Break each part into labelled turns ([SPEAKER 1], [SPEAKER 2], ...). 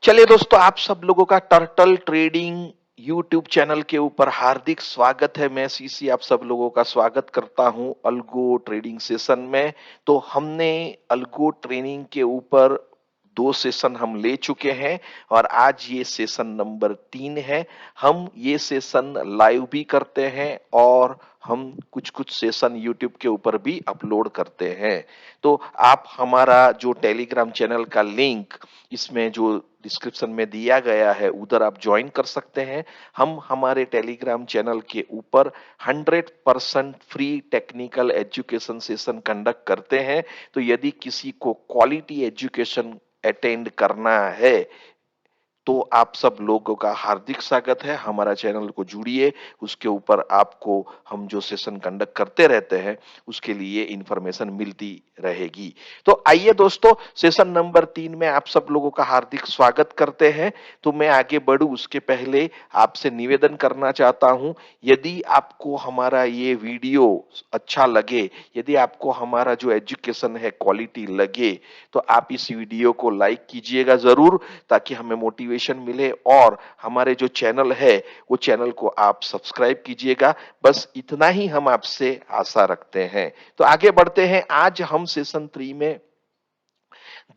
[SPEAKER 1] चलिए दोस्तों, आप सब लोगों का टर्टल ट्रेडिंग यूट्यूब चैनल के ऊपर हार्दिक स्वागत है। मैं सीसी आप सब लोगों का स्वागत करता हूं अल्गो ट्रेडिंग सेशन में। तो हमने अल्गो ट्रेनिंग के ऊपर 2 सेशन हम ले चुके हैं और आज ये सेशन नंबर 3 है। हम ये सेशन लाइव भी करते हैं और हम कुछ-कुछ सेशन यूट्यूब के ऊपर भी अपलोड करते हैं। तो आप हमारा जो टेलीग्राम चैनल का लिंक इसमें जो डिस्क्रिप्शन में दिया गया है उधर आप ज्वाइन कर सकते हैं। हम हमारे टेलीग्राम चैनल के ऊपर 100% free technical education session conduct करते हैं। तो यदि किसी को क्वालिटी एजुकेशन अटेंड करना है तो आप सब लोगों का हार्दिक स्वागत है। हमारा चैनल को जुड़िए, उसके ऊपर आपको हम जो सेशन कंडक्ट करते रहते हैं उसके लिए इंफॉर्मेशन मिलती रहेगी। तो आइए दोस्तों, सेशन नंबर 3 में आप सब लोगों का हार्दिक स्वागत करते हैं। तो मैं आगे बढ़ूं उसके पहले आपसे निवेदन करना चाहता हूं, यदि आपको हमारा ये वीडियो अच्छा लगे, यदि आपको हमारा जो एजुकेशन है क्वालिटी लगे, तो आप इस वीडियो को लाइक कीजिएगा जरूर, ताकि हमें मोटिवेशन मिले और हमारे जो चैनल है वो चैनल को आप सब्सक्राइब कीजिएगा। बस इतना ही हम आपसे आशा रखते हैं। तो आगे बढ़ते हैं। आज हम सेशन 3 में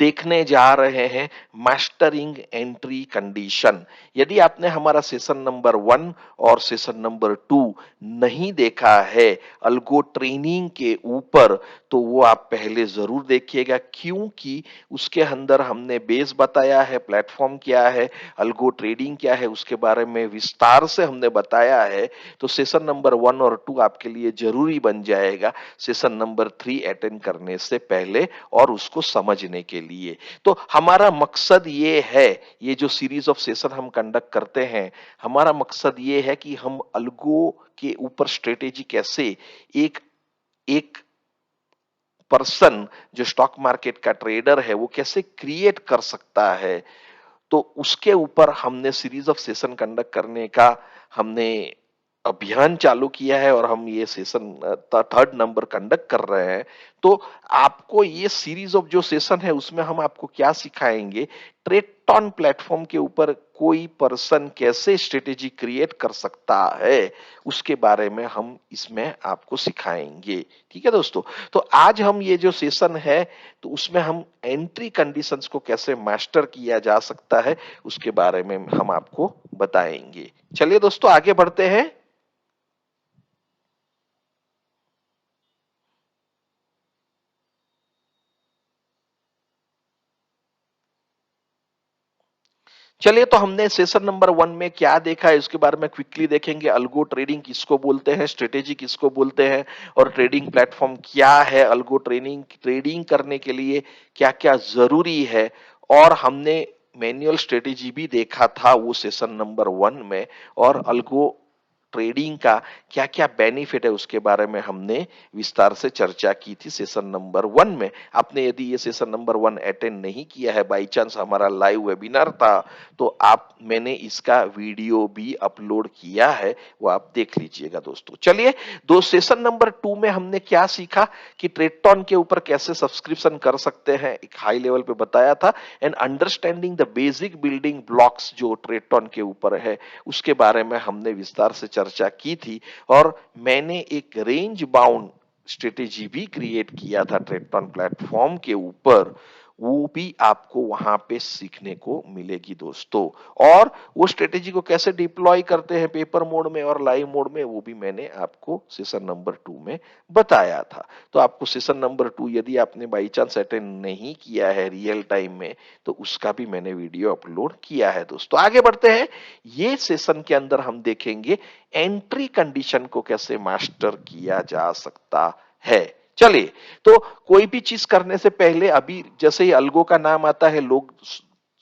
[SPEAKER 1] देखने जा रहे हैं मास्टरिंग एंट्री कंडीशन। यदि आपने हमारा सेशन नंबर 1 और सेशन नंबर 2 नहीं देखा है अल्गो ट्रेनिंग के ऊपर, तो वो आप पहले जरूर देखिएगा, क्योंकि उसके अंदर हमने बेस बताया है, प्लेटफॉर्म क्या है, अल्गो ट्रेडिंग क्या है, उसके बारे में विस्तार से हमने बताया है। तो सेशन नंबर 1 और 2 आपके लिए जरूरी बन जाएगा सेशन नंबर 3 अटेंड करने से पहले और उसको समझने के लिए। तो हमारा मकसद ये है, ये जो सीरीज ऑफ सेशन हम कंडक्ट करते हैं, हमारा मकसद ये है कि हम अल्गो के ऊपर स्ट्रेटेजी कैसे एक एक पर्सन जो स्टॉक मार्केट का ट्रेडर है वो कैसे क्रिएट कर सकता है। तो उसके ऊपर हमने सीरीज ऑफ सेशन कंडक्ट करने का हमने अभियान चालू किया है और हम ये सेशन थर्ड नंबर कंडक्ट कर रहे हैं। तो आपको ये सीरीज ऑफ जो सेशन है उसमें हम आपको क्या सिखाएंगे, ट्रेटॉन प्लेटफॉर्म के ऊपर कोई पर्सन कैसे स्ट्रेटेजी क्रिएट कर सकता है उसके बारे में हम इसमें आपको सिखाएंगे। ठीक है दोस्तों। तो आज हम ये जो सेशन है तो उसमें हम एंट्री कंडीशंस को कैसे मास्टर किया जा सकता है उसके बारे में हम आपको बताएंगे। चलिए दोस्तों, आगे बढ़ते हैं। चलिए, तो हमने सेशन नंबर 1 में क्या देखा है उसके बारे में क्विकली देखेंगे। अल्गो ट्रेडिंग किसको बोलते हैं, स्ट्रेटेजी किसको बोलते हैं और ट्रेडिंग प्लेटफॉर्म क्या है, अल्गो ट्रेनिंग ट्रेडिंग करने के लिए क्या-क्या जरूरी है। और हमने मैनुअल स्ट्रेटेजी भी देखा था वो सेशन नंबर 1 में। और अल्गो ट्रेडिंग का क्या-क्या बेनिफिट है उसके बारे में हमने विस्तार से चर्चा की थी सेशन नंबर 1 में। आपने यदि ये सेशन नंबर 1 अटेंड नहीं किया है, बाय चांस हमारा लाइव वेबिनार था, तो आप मैंने इसका वीडियो भी अपलोड किया है, वो आप देख लीजिएगा दोस्तों। चलिए, दो सेशन नंबर 2 में हमने क्या सीखा कि ट्रेडटॉन के ऊपर कैसे सब्सक्रिप्शन कर सकते हैं, एक हाई लेवल पे बताया था। And understanding the basic building blocks जो ट्रेडटॉन के ऊपर है उसके बारे में हमने विस्तार से चर्चा की थी। और मैंने एक रेंज बाउंड स्ट्रेटेजी भी क्रिएट किया था ट्रेडटॉन प्लेटफॉर्म के ऊपर, वो भी आपको वहां पे सीखने को मिलेगी दोस्तों। और वो स्ट्रेटेजी को कैसे डिप्लॉय करते हैं पेपर मोड में और लाइव मोड में, वो भी मैंने आपको सेशन नंबर 2 में बताया था। तो आपको सेशन नंबर 2 यदि आपने बाई चांस अटेंड नहीं किया है रियल टाइम में, तो उसका भी मैंने वीडियो अपलोड किया है दोस्तों। आगे बढ़ते हैं। ये सेशन के अंदर हम देखेंगे एंट्री कंडीशन को कैसे मास्टर किया जा सकता है। चलिए, तो कोई भी चीज करने से पहले, अभी जैसे ही अल्गो का नाम आता है लोग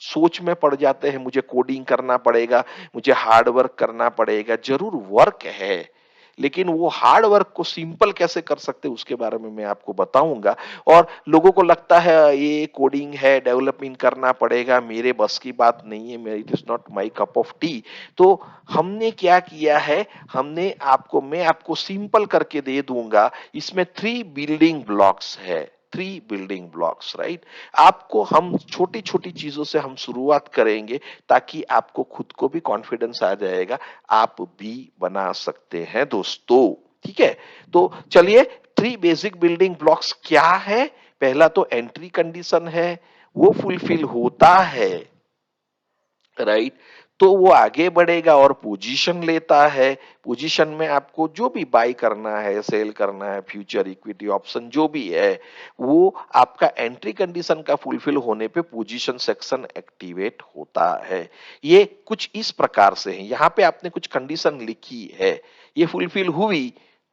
[SPEAKER 1] सोच में पड़ जाते हैं, मुझे कोडिंग करना पड़ेगा, मुझे हार्ड वर्क करना पड़ेगा। जरूर वर्क है, लेकिन वो हार्ड वर्क को सिंपल कैसे कर सकते हैं उसके बारे में मैं आपको बताऊंगा। और लोगों को लगता है ये कोडिंग है, डेवलपमेंट करना पड़ेगा, मेरे बस की बात नहीं है, it is not my cup of T. तो हमने क्या किया है, मैं आपको सिंपल करके दे दूंगा। इसमें 3 बिल्डिंग ब्लॉक्स है। Three building blocks, right. आपको हम छोटी छोटी चीजों से हम शुरुआत करेंगे ताकि आपको खुद को भी कॉन्फिडेंस आ जाएगा, आप भी बना सकते हैं दोस्तों। ठीक है, तो चलिए, थ्री बेसिक बिल्डिंग ब्लॉक्स क्या है। पहला तो एंट्री कंडीशन है, वो फुलफिल होता है, राइट, तो वो आगे बढ़ेगा और पोजीशन लेता है। पोजीशन में आपको जो भी बाय करना है, सेल करना है, फ्यूचर, इक्विटी, ऑप्शन जो भी है, वो आपका एंट्री कंडीशन का फुलफिल होने पे पोजीशन सेक्शन एक्टिवेट होता है। ये कुछ इस प्रकार से है, यहाँ पे आपने कुछ कंडीशन लिखी है, ये फुलफिल हुई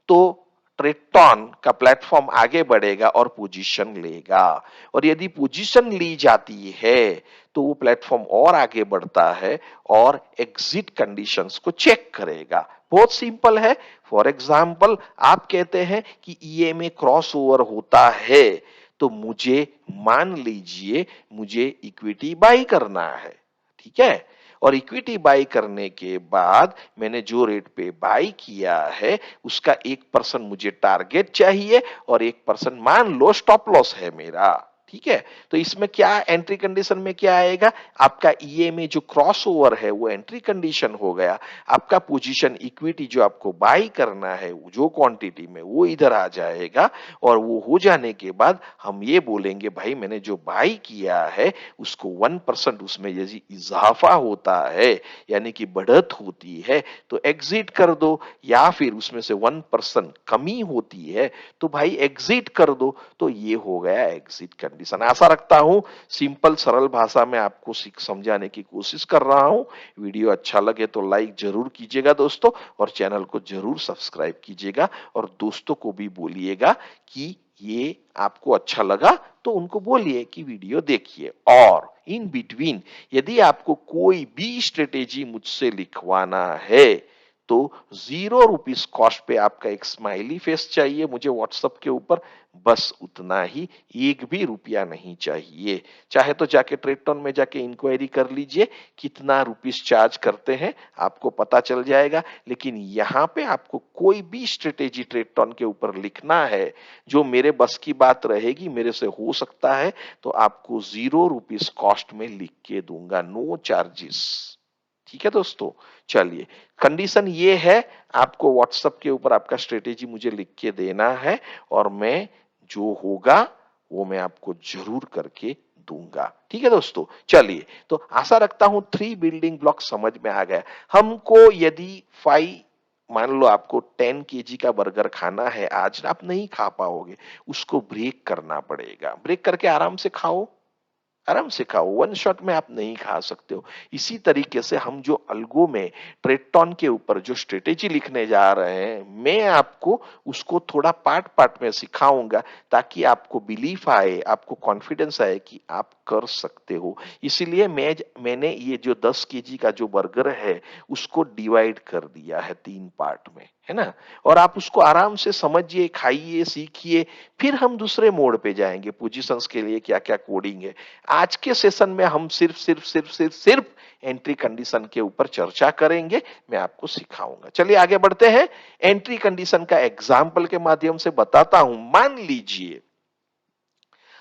[SPEAKER 1] तो ट्रेटॉन का प्लेटफॉर्म आगे बढ़ेगा और पोजीशन लेगा, और यदि पोजीशन ली जाती है तो वो प्लेटफॉर्म और आगे बढ़ता है और एग्जिट कंडीशंस को चेक करेगा। बहुत सिंपल है। फॉर एग्जांपल, आप कहते हैं कि ईएमए क्रॉस ओवर होता है, तो मुझे, मान लीजिए, मुझे इक्विटी बाई करना है, ठीक है, और इक्विटी बाई करने के बाद मैंने जो रेट पे बाई किया है उसका 1% मुझे टारगेट चाहिए और 1% मान लो स्टॉप लॉस है मेरा। ठीक है, तो इसमें क्या एंट्री कंडीशन में क्या आएगा, आपका ईएमए जो क्रॉस ओवर है वो एंट्री कंडीशन हो गया, आपका पोजीशन इक्विटी जो आपको बाई करना है जो क्वांटिटी में, वो इधर आ जाएगा, और वो हो जाने के बाद हम ये बोलेंगे भाई मैंने जो बाई किया है उसको 1% उसमें यदि इजाफा होता है, यानी कि बढ़त होती है, तो एग्जिट कर दो, या फिर उसमें से 1% कमी होती है तो भाई एग्जिट कर दो। तो ये हो गया एग्जिट कंडीशन। आशा रखता हूं सिंपल सरल भाषा में आपको समझाने की कोशिश कर रहा हूं। वीडियो अच्छा लगे तो लाइक जरूर कीजिएगा दोस्तों, और चैनल को जरूर सब्सक्राइब कीजिएगा, और दोस्तों को भी बोलिएगा कि ये आपको अच्छा लगा तो उनको बोलिए कि वीडियो देखिए। और इन बिटवीन यदि आपको कोई भी स्ट्रेटेजी मुझसे लिखवाना है तो 0 रुपीज कॉस्ट पे आपका एक स्माइली फेस चाहिए मुझे व्हाट्सएप के ऊपर, बस उतना ही, एक भी रुपया नहीं चाहिए। चाहे तो जाके ट्रेडटॉन में जाके इंक्वायरी कर लीजिए कितना रुपीस चार्ज करते हैं, आपको पता चल जाएगा। लेकिन यहाँ पे आपको कोई भी स्ट्रेटेजी ट्रेडटॉन के ऊपर लिखना है जो मेरे बस की बात रहेगी, मेरे से हो सकता है, तो आपको 0 रुपीज कॉस्ट में लिख के दूंगा, नो चार्जेस। ठीक है दोस्तों, चलिए, कंडीशन ये है, आपको व्हाट्सएप के ऊपर आपका स्ट्रेटेजी मुझे लिख के देना है, और मैं जो होगा वो मैं आपको जरूर करके दूंगा। ठीक है दोस्तों, चलिए, तो आशा रखता हूं थ्री बिल्डिंग ब्लॉक समझ में आ गया। हमको यदि 5, मान लो आपको 10 kg का बर्गर खाना है, आज आप नहीं खा पाओगे, उसको ब्रेक करना पड़ेगा, ब्रेक करके आराम से खाओ, आराम से खाओ, वन शॉट में आप नहीं खा सकते हो। इसी तरीके से हम जो अल्गो में ट्रेटॉन के ऊपर जो स्ट्रेटेजी लिखने जा रहे हैं, मैं आपको उसको थोड़ा पार्ट पार्ट में सिखाऊंगा ताकि आपको बिलीफ आए, आपको कॉन्फिडेंस आए कि आप कर सकते हो। इसीलिए मैंने ये जो 10 kg का जो बर्गर है उसको डिवाइड कर दिया है 3 पार्ट में, है ना, और आप उसको आराम से समझिए, खाइए, सीखिए। फिर हम दूसरे मोड पे जाएंगे, पोजीशंस के लिए क्या क्या कोडिंग है। आज के सेशन में हम सिर्फ एंट्री कंडीशन के ऊपर चर्चा करेंगे, मैं आपको सिखाऊंगा। चलिए आगे बढ़ते हैं। एंट्री कंडीशन का एग्जाम्पल के माध्यम से बताता हूं। मान लीजिए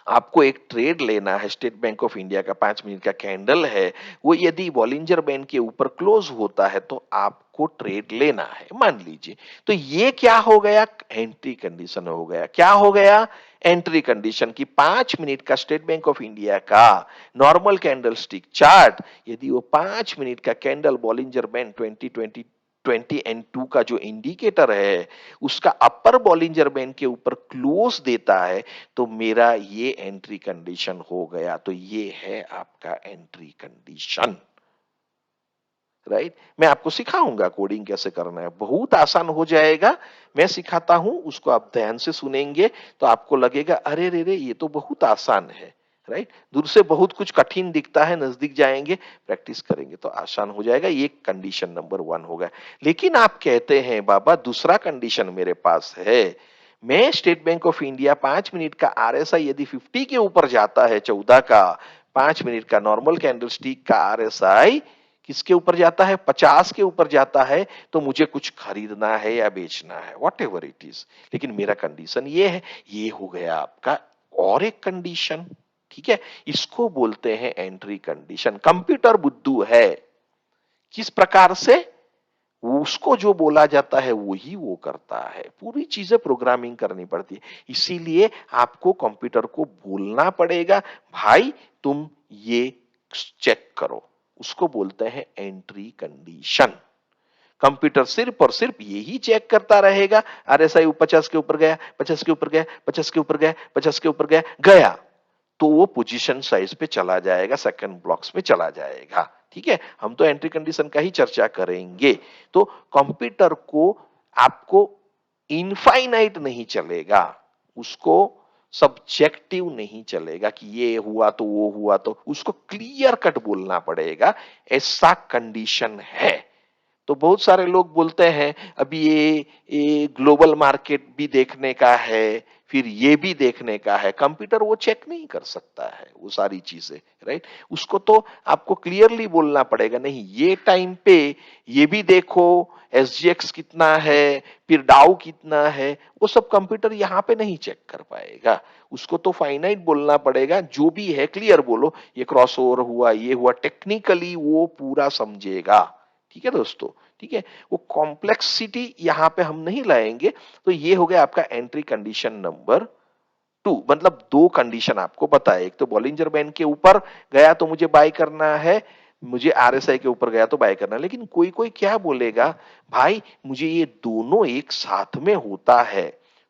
[SPEAKER 1] आपको एक ट्रेड लेना है, स्टेट बैंक ऑफ इंडिया का 5 मिनट का कैंडल है, वो यदि बॉलिंजर बैंड के ऊपर क्लोज होता है तो आपको ट्रेड लेना है, मान लीजिए। तो ये क्या हो गया, एंट्री कंडीशन हो गया। क्या हो गया, एंट्री कंडीशन की 5 मिनट का स्टेट बैंक ऑफ इंडिया का नॉर्मल कैंडल स्टिक चार्ट, यदि वो 5 मिनट का कैंडल बॉलिंजर बैंड 20 N2 का जो इंडिकेटर है उसका अपर बॉलिंजर बैंड के ऊपर क्लोज देता है, तो मेरा ये एंट्री कंडीशन हो गया। तो ये है आपका एंट्री कंडीशन, राइट। मैं आपको सिखाऊंगा कोडिंग कैसे करना है, बहुत आसान हो जाएगा। मैं सिखाता हूं, उसको आप ध्यान से सुनेंगे तो आपको लगेगा अरे रे रे ये तो बहुत आसान है, राइट। दूर से बहुत कुछ कठिन दिखता है, नजदीक जाएंगे, प्रैक्टिस करेंगे तो आसान हो जाएगा। ये कंडीशन नंबर 1 होगा। लेकिन आप कहते हैं बाबा दूसरा कंडीशन मेरे पास है, मैं state bank of India 5 minute का आरएसआई यदि 50 के ऊपर जाता है, 14 का 5 मिनट का नॉर्मल कैंडल स्टिक का आरएसआई किसके ऊपर जाता है, 50 के ऊपर जाता है, तो मुझे कुछ खरीदना है या बेचना है, वॉट एवर इट इज। लेकिन मेरा कंडीशन ये है, ये हो गया आपका और एक कंडीशन, ठीक है, इसको बोलते हैं एंट्री कंडीशन। कंप्यूटर बुद्धू है, किस प्रकार से, उसको जो बोला जाता है वही वो करता है, पूरी चीजें प्रोग्रामिंग करनी पड़ती है। इसीलिए आपको कंप्यूटर को बोलना पड़ेगा, भाई तुम ये चेक करो, उसको बोलते हैं एंट्री कंडीशन। कंप्यूटर सिर्फ और सिर्फ यही चेक करता रहेगा, आरएसआई 50 के ऊपर गया, 50 के ऊपर गया, 50 के ऊपर गया, 50 के ऊपर गया, गया, तो वो पोजीशन साइज पे चला जाएगा, सेकंड ब्लॉक्स में चला जाएगा। ठीक है, हम तो एंट्री कंडीशन का ही चर्चा करेंगे। तो कंप्यूटर को आपको इनफाइनाइट नहीं चलेगा, उसको सब्जेक्टिव नहीं चलेगा कि ये हुआ तो वो हुआ, तो उसको क्लियर कट बोलना पड़ेगा, ऐसा कंडीशन है। तो बहुत सारे लोग बोलते हैं अभी ये ग्लोबल मार्केट भी देखने का है, फिर ये भी देखने का है, कंप्यूटर वो चेक नहीं कर सकता है वो सारी चीजें, राइट। उसको तो आपको क्लियरली बोलना पड़ेगा, नहीं ये टाइम पे ये भी देखो, एसजीएक्स कितना है, फिर डाउ कितना है, वो सब कंप्यूटर यहाँ पे नहीं चेक कर पाएगा। उसको तो फाइनाइट बोलना पड़ेगा, जो भी है क्लियर बोलो, ये क्रॉस ओवर हुआ, ये हुआ, टेक्निकली वो पूरा समझेगा। ठीक है दोस्तों, ठीक है, वो कॉम्प्लेक्सिटी यहां पे हम नहीं लाएंगे। तो ये हो गया आपका एंट्री कंडीशन नंबर 2, मतलब दो कंडीशन आपको बताए, एक तो बॉलिंजर बैंड के ऊपर गया तो मुझे बाय करना है, मुझे आरएसआई के ऊपर गया तो बाय करना है। लेकिन कोई कोई क्या बोलेगा, भाई मुझे ये दोनों एक साथ में होता है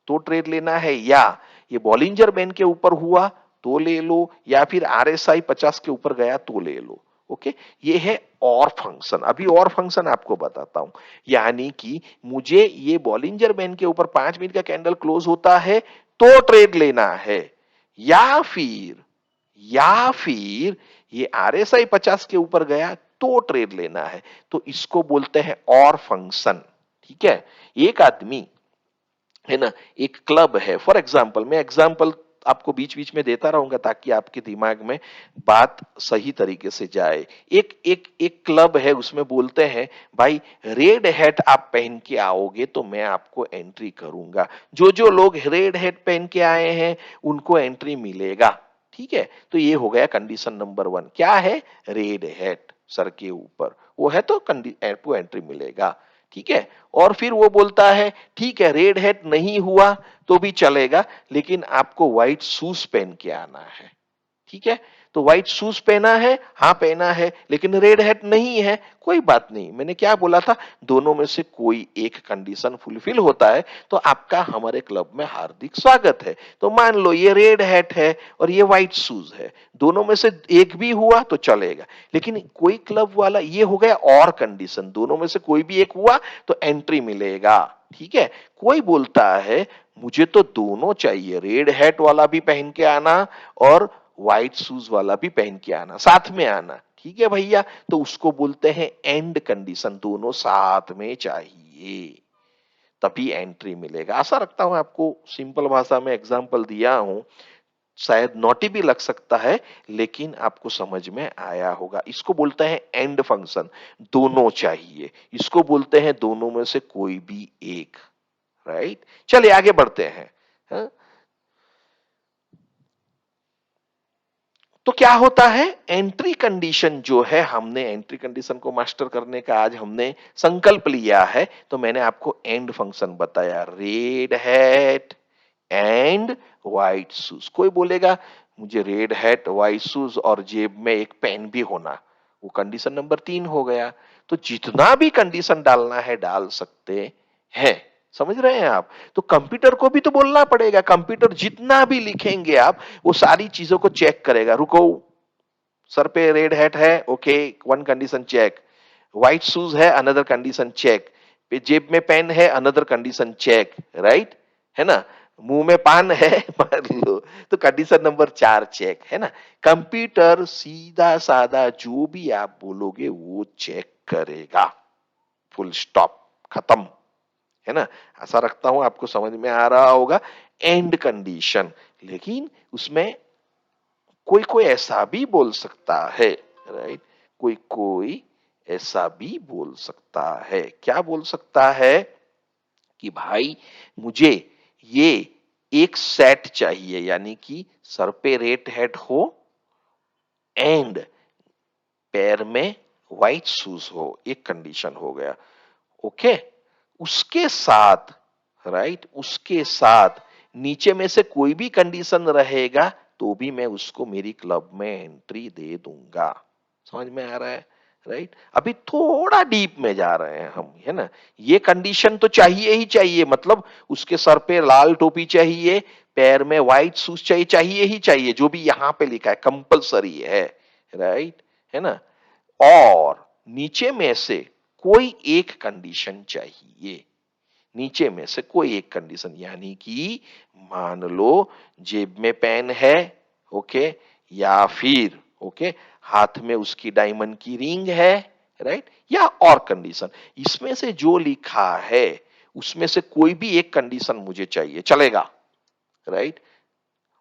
[SPEAKER 1] तो ट्रेड लेना है, या ये बॉलिंजर बैंड के ऊपर हुआ तो ले लो, या फिर आरएसआई 50 के ऊपर गया तो ले लो। ओके, ये है और फंक्शन। अभी और फंक्शन आपको बताता हूं, यानी कि मुझे ये बॉलिंजर बैंड के ऊपर 5 मिनट का कैंडल क्लोज होता है तो ट्रेड लेना है, या फिर ये आरएसआई 50 के ऊपर गया तो ट्रेड लेना है, तो इसको बोलते हैं और फंक्शन। ठीक है, एक आदमी है ना, एक क्लब है, फॉर एग्जाम्पल, मैं एग्जाम्पल आपको बीच बीच में देता रहूंगा ताकि आपके दिमाग में बात सही तरीके से जाए। एक एक एक क्लब है, उसमें बोलते हैं भाई रेड हैट आप पहन के आओगे तो मैं आपको एंट्री करूंगा, जो जो लोग रेड हैट पहन के आए हैं उनको एंट्री मिलेगा। ठीक है, तो ये हो गया कंडीशन नंबर 1, क्या है, रेड हैट सर के ऊपर वो है तो आपको एंट्री मिलेगा। ठीक है, और फिर वो बोलता है ठीक है रेड हैट नहीं हुआ तो भी चलेगा, लेकिन आपको व्हाइट शूज पहन के आना है। ठीक है, तो व्हाइट शूज पहना है, हाँ पहना है, लेकिन रेड हैट नहीं है, कोई बात नहीं, मैंने क्या बोला था, दोनों में से कोई एक कंडीशन फुलफिल होता है तो आपका हमारे क्लब में हार्दिक स्वागत है। तो मान लो ये रेड हैट है और ये व्हाइट शूज है, दोनों में से एक भी हुआ तो चलेगा, लेकिन कोई क्लब वाला, ये हो गया और कंडीशन, दोनों में से कोई भी एक हुआ तो एंट्री मिलेगा। ठीक है, कोई बोलता है मुझे तो दोनों चाहिए, रेड हैट वाला भी पहन के आना और व्हाइट शूज वाला भी पहन के आना, साथ में आना। ठीक है भैया, तो उसको बोलते हैं एंड कंडीशन, दोनों साथ में चाहिए तभी एंट्री मिलेगा। आशा रखता हूं आपको सिंपल भाषा में एग्जांपल दिया हूं, शायद नोटी भी लग सकता है लेकिन आपको समझ में आया होगा। इसको बोलते हैं एंड फंक्शन, दोनों चाहिए, इसको बोलते हैं दोनों में से कोई भी एक, राइट। चलिए आगे बढ़ते हैं। हाँ? तो क्या होता है, एंट्री कंडीशन जो है, हमने एंट्री कंडीशन को मास्टर करने का आज हमने संकल्प लिया है, तो मैंने आपको एंड फंक्शन बताया, red hat and white shoes. कोई बोलेगा मुझे रेड हैट, व्हाइट शूज और जेब में एक पेन भी होना, वो कंडीशन नंबर 3 हो गया। तो जितना भी कंडीशन डालना है डाल सकते हैं, समझ रहे हैं आप। तो कंप्यूटर को भी तो बोलना पड़ेगा, कंप्यूटर जितना भी लिखेंगे आप वो सारी चीजों को चेक करेगा, रुको, सर पे रेड हैट है, okay, one condition check, white shoes है, अनदर कंडीशन चेक, जेब में पेन है, अनदर कंडीशन चेक, राइट, है ना, मुंह में पान है मान लो तो कंडीशन नंबर 4 चेक, है ना। कंप्यूटर सीधा साधा जो भी आप बोलोगे वो चेक करेगा, फुल स्टॉप, खत्म, है ना। आशा रखता हूं आपको समझ में आ रहा होगा एंड कंडीशन। लेकिन उसमें कोई कोई ऐसा भी बोल सकता है, राइट, कोई कोई ऐसा भी बोल सकता है, क्या बोल सकता है कि भाई मुझे ये एक सेट चाहिए, यानी कि सर पे रेड हैट हो एंड पैर में व्हाइट शूज हो, एक कंडीशन हो गया। ओके, उसके साथ, राइट, उसके साथ नीचे में से कोई भी कंडीशन रहेगा तो भी मैं उसको मेरी क्लब में एंट्री दे दूंगा। समझ में आ रहा है? राइट, अभी थोड़ा डीप में जा रहे हैं हम, है ना। ये कंडीशन तो चाहिए ही चाहिए, मतलब उसके सर पे लाल टोपी चाहिए, पैर में व्हाइट शूज चाहिए, चाहिए ही चाहिए, जो भी यहां पे लिखा है कंपलसरी है। राइट, है ना। और नीचे में से कोई एक कंडीशन चाहिए, नीचे में से कोई एक कंडीशन, यानी कि मान लो जेब में पेन है, ओके, या फिर ओके हाथ में उसकी डायमंड की रिंग है, राइट, या और कंडीशन, इसमें से जो लिखा है उसमें से कोई भी एक कंडीशन मुझे चाहिए, चलेगा। राइट,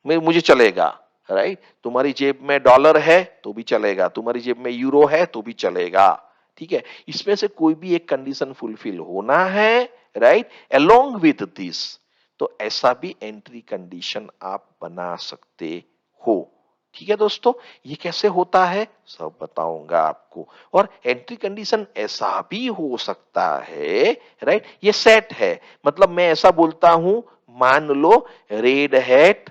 [SPEAKER 1] मैं मुझे चलेगा। राइट, तुम्हारी जेब में डॉलर है तो भी चलेगा, तुम्हारी जेब में यूरो है तो भी चलेगा। ठीक है, इसमें से कोई भी एक कंडीशन फुलफिल होना है, राइट, अलोंग विथ दिस, तो ऐसा भी एंट्री कंडीशन आप बना सकते हो। ठीक है दोस्तों, ये कैसे होता है सब बताऊंगा आपको। और एंट्री कंडीशन ऐसा भी हो सकता है, राइट, ये सेट है, मतलब मैं ऐसा बोलता हूं, मान लो रेड हैट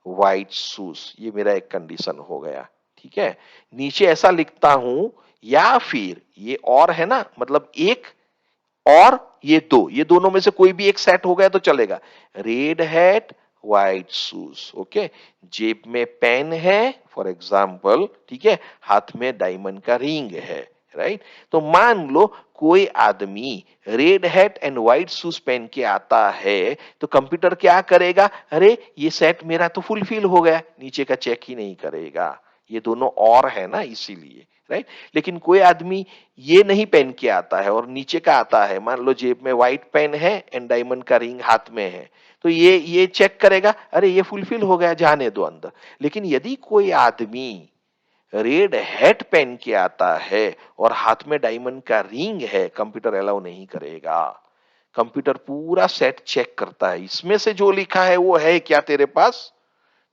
[SPEAKER 1] व्हाइट शूज, ये मेरा एक कंडीशन हो गया। ठीक है, नीचे ऐसा लिखता हूं, या फिर ये और है ना, मतलब एक और ये दो, ये दोनों में से कोई भी एक सेट हो गया तो चलेगा। Red hat white shoes, okay, जेब में पेन है फॉर एग्जाम्पल, ठीक है, हाथ में डायमंड का रिंग है, राइट। तो मान लो कोई आदमी red hat and white shoes पहन के आता है, तो कंप्यूटर क्या करेगा, अरे ये सेट मेरा तो फुलफिल हो गया, नीचे का चेक ही नहीं करेगा, ये दोनों और है ना इसीलिए, राइट। लेकिन कोई आदमी ये नहीं पहन के आता है और नीचे का आता है, मान लो जेब में व्हाइट पेन है एंड डायमंड का रिंग हाथ में है, तो ये चेक करेगा, अरे ये फुलफिल हो गया, जाने दो अंदर। लेकिन यदि कोई आदमी रेड हैट पहन के आता है और हाथ में डायमंड का रिंग है, कंप्यूटर अलाउ नहीं करेगा। कंप्यूटर पूरा सेट चेक करता है, इसमें से जो लिखा है वो है क्या तेरे पास,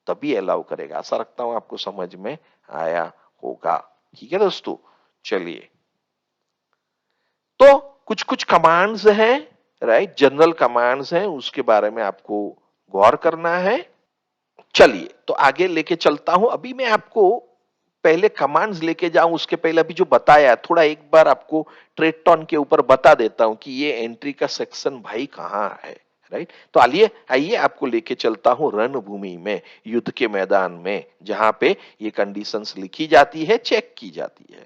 [SPEAKER 1] तभी अलाउ करेगा। आशा रखता हूं आपको समझ में आया होगा। ठीक है दोस्तों, चलिए, तो कुछ कुछ कमांड्स हैं, राइट, जनरल कमांड्स हैं, उसके बारे में आपको गौर करना है। चलिए तो आगे लेके चलता हूं, अभी मैं आपको पहले कमांड्स लेके जाऊं उसके पहले अभी जो बताया थोड़ा एक बार आपको ट्रेटॉन के ऊपर बता देता हूं कि ये एंट्री का सेक्शन भाई कहां है। राइट, तो आइए आइए आपको लेके चलता हूं रणभूमि में, युद्ध के मैदान में, जहां पे ये कंडीशंस लिखी जाती है, चेक की जाती है।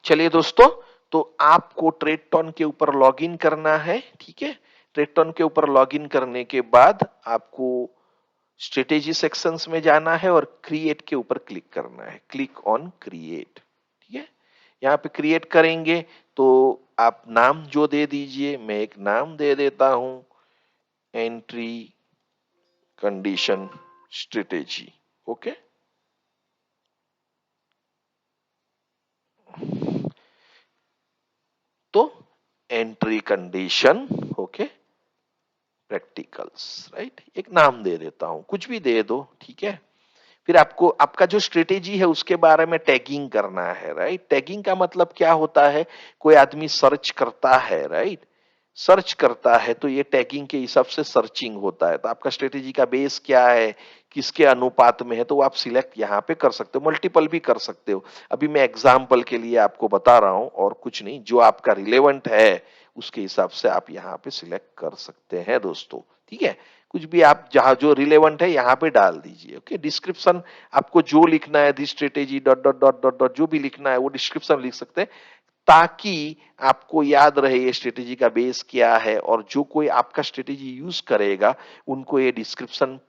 [SPEAKER 1] चलिए दोस्तों, तो आपको ट्रेटॉन के ऊपर लॉगिन करना है। ठीक है, ट्रेटॉन के ऊपर लॉगिन करने के बाद आपको स्ट्रेटेजी सेक्शंस में जाना है और क्रिएट के ऊपर क्लिक करना है, क्लिक ऑन क्रिएट। ठीक है, यहाँ पे क्रिएट करेंगे तो आप नाम जो दे दीजिए, मैं एक नाम दे देता हूं, एंट्री कंडीशन स्ट्रेटेजी। ओके, तो entry condition, okay, practicals, right, एक नाम दे देता हूं, कुछ भी दे दो, ठीक है। फिर आपको आपका जो स्ट्रेटेजी है उसके बारे में टैगिंग करना है, राइट। टैगिंग का मतलब क्या होता है, कोई आदमी सर्च करता है, राइट, सर्च करता है तो ये टैगिंग के हिसाब से सर्चिंग होता है। तो आपका स्ट्रेटेजी का बेस क्या है, किसके अनुपात में है, तो आप सिलेक्ट यहाँ पे कर सकते हो, मल्टीपल भी कर सकते हो। अभी मैं एग्जाम्पल के लिए आपको बता रहा हूं और कुछ नहीं, जो आपका रिलेवेंट है उसके हिसाब से आप यहाँ पे सिलेक्ट कर सकते हैं दोस्तों। ठीक है, कुछ भी आप जहां जो रिलेवेंट है यहाँ पे डाल दीजिए। ओके, डिस्क्रिप्शन आपको जो लिखना है, the strategy dot dot dot dot dot, जो भी लिखना है वो डिस्क्रिप्शन लिख सकते हैं, ताकि आपको याद रहे ये स्ट्रेटेजी का बेस क्या है, और जो कोई आपका स्ट्रेटेजी यूज करेगा उनको ये डिस्क्रिप्शन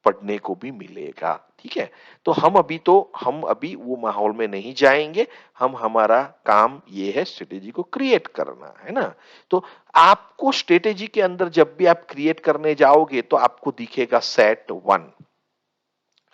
[SPEAKER 1] पढ़ने को भी मिलेगा। ठीक है, तो हम अभी वो माहौल में नहीं जाएंगे, हम हमारा काम ये है स्ट्रेटेजी को क्रिएट करना है ना। तो आपको स्ट्रेटेजी के अंदर जब भी आप क्रिएट करने जाओगे तो आपको दिखेगा set one,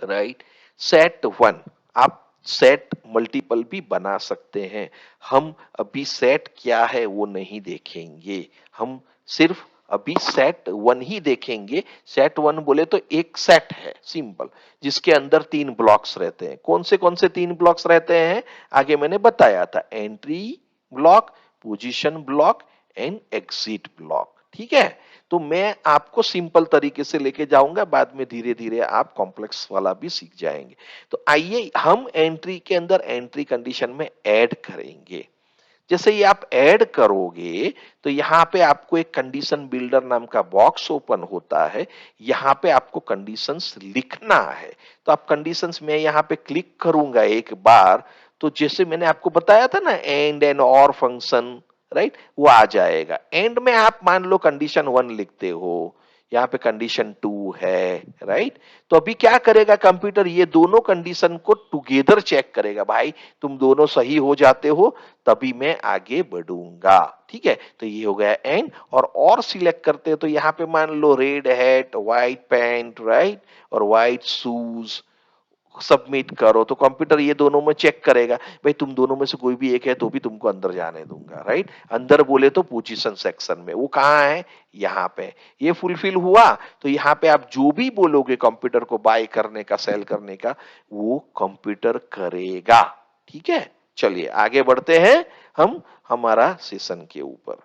[SPEAKER 1] right, set one. आप सेट मल्टीपल भी बना सकते हैं, हम अभी सेट क्या है वो नहीं देखेंगे, हम सिर्फ अभी सेट वन ही देखेंगे। सेट वन बोले तो एक सेट है सिंपल, जिसके अंदर तीन ब्लॉक्स रहते हैं। कौन से तीन ब्लॉक्स रहते हैं आगे मैंने बताया था, entry block, position block and exit block. ठीक है, तो मैं आपको सिंपल तरीके से लेके जाऊंगा, बाद में धीरे धीरे आप कॉम्प्लेक्स वाला भी सीख जाएंगे। तो आइए हम एंट्री के अंदर एंट्री कंडीशन में ऐड करेंगे। जैसे ही आप ऐड करोगे तो यहाँ पे आपको एक कंडीशन बिल्डर नाम का बॉक्स ओपन होता है। यहाँ पे आपको कंडीशंस लिखना है। तो आप कंडीशंस में यहाँ पे क्लिक करूंगा एक बार, तो जैसे मैंने आपको बताया था ना एंड एंड और फंक्शन, राइट, वो आ जाएगा। एंड में आप मान लो कंडीशन वन लिखते हो, यहाँ पे कंडीशन टू है, राइट। तो अभी क्या करेगा कंप्यूटर, ये दोनों कंडीशन को टुगेदर चेक करेगा, भाई तुम दोनों सही हो जाते हो तभी मैं आगे बढ़ूंगा। ठीक है, तो ये हो गया एंड। और सिलेक्ट करते हैं तो यहाँ पे मान लो red hat, white pants, right, और व्हाइट शूज, सबमिट करो। तो कंप्यूटर ये दोनों में चेक करेगा, भाई तुम दोनों में से कोई भी एक है तो भी तुमको अंदर जाने दूंगा, राइट। अंदर बोले तो पोजीशन सेक्शन में, वो कहाँ है, यहाँ पे। ये फुलफिल हुआ तो यहाँ पे आप जो भी बोलोगे कंप्यूटर को बाय करने का, सेल करने का, वो कंप्यूटर करेगा। ठीक है, चलिए आगे बढ़ते हैं हम हमारा सेशन के ऊपर।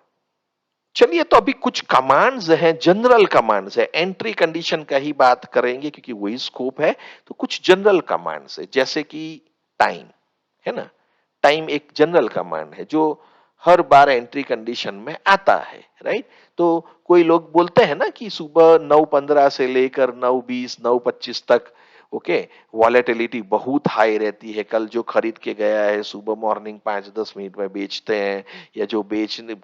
[SPEAKER 1] चलिए, तो अभी कुछ कमांड्स हैं, जनरल कमांड्स है, एंट्री कंडीशन का ही बात करेंगे क्योंकि वही स्कोप है। तो कुछ जनरल कमांड्स है, जैसे कि टाइम, है ना। टाइम एक जनरल कमांड है जो हर बार एंट्री कंडीशन में आता है, राइट। तो कोई लोग बोलते हैं ना कि सुबह 9:15 से लेकर 9:20, 9:25 तक, ओके, वॉलेटिलिटी बहुत हाई रहती है। कल जो खरीद के गया है सुबह मॉर्निंग 5-10 मिनट में बेचते हैं, या जो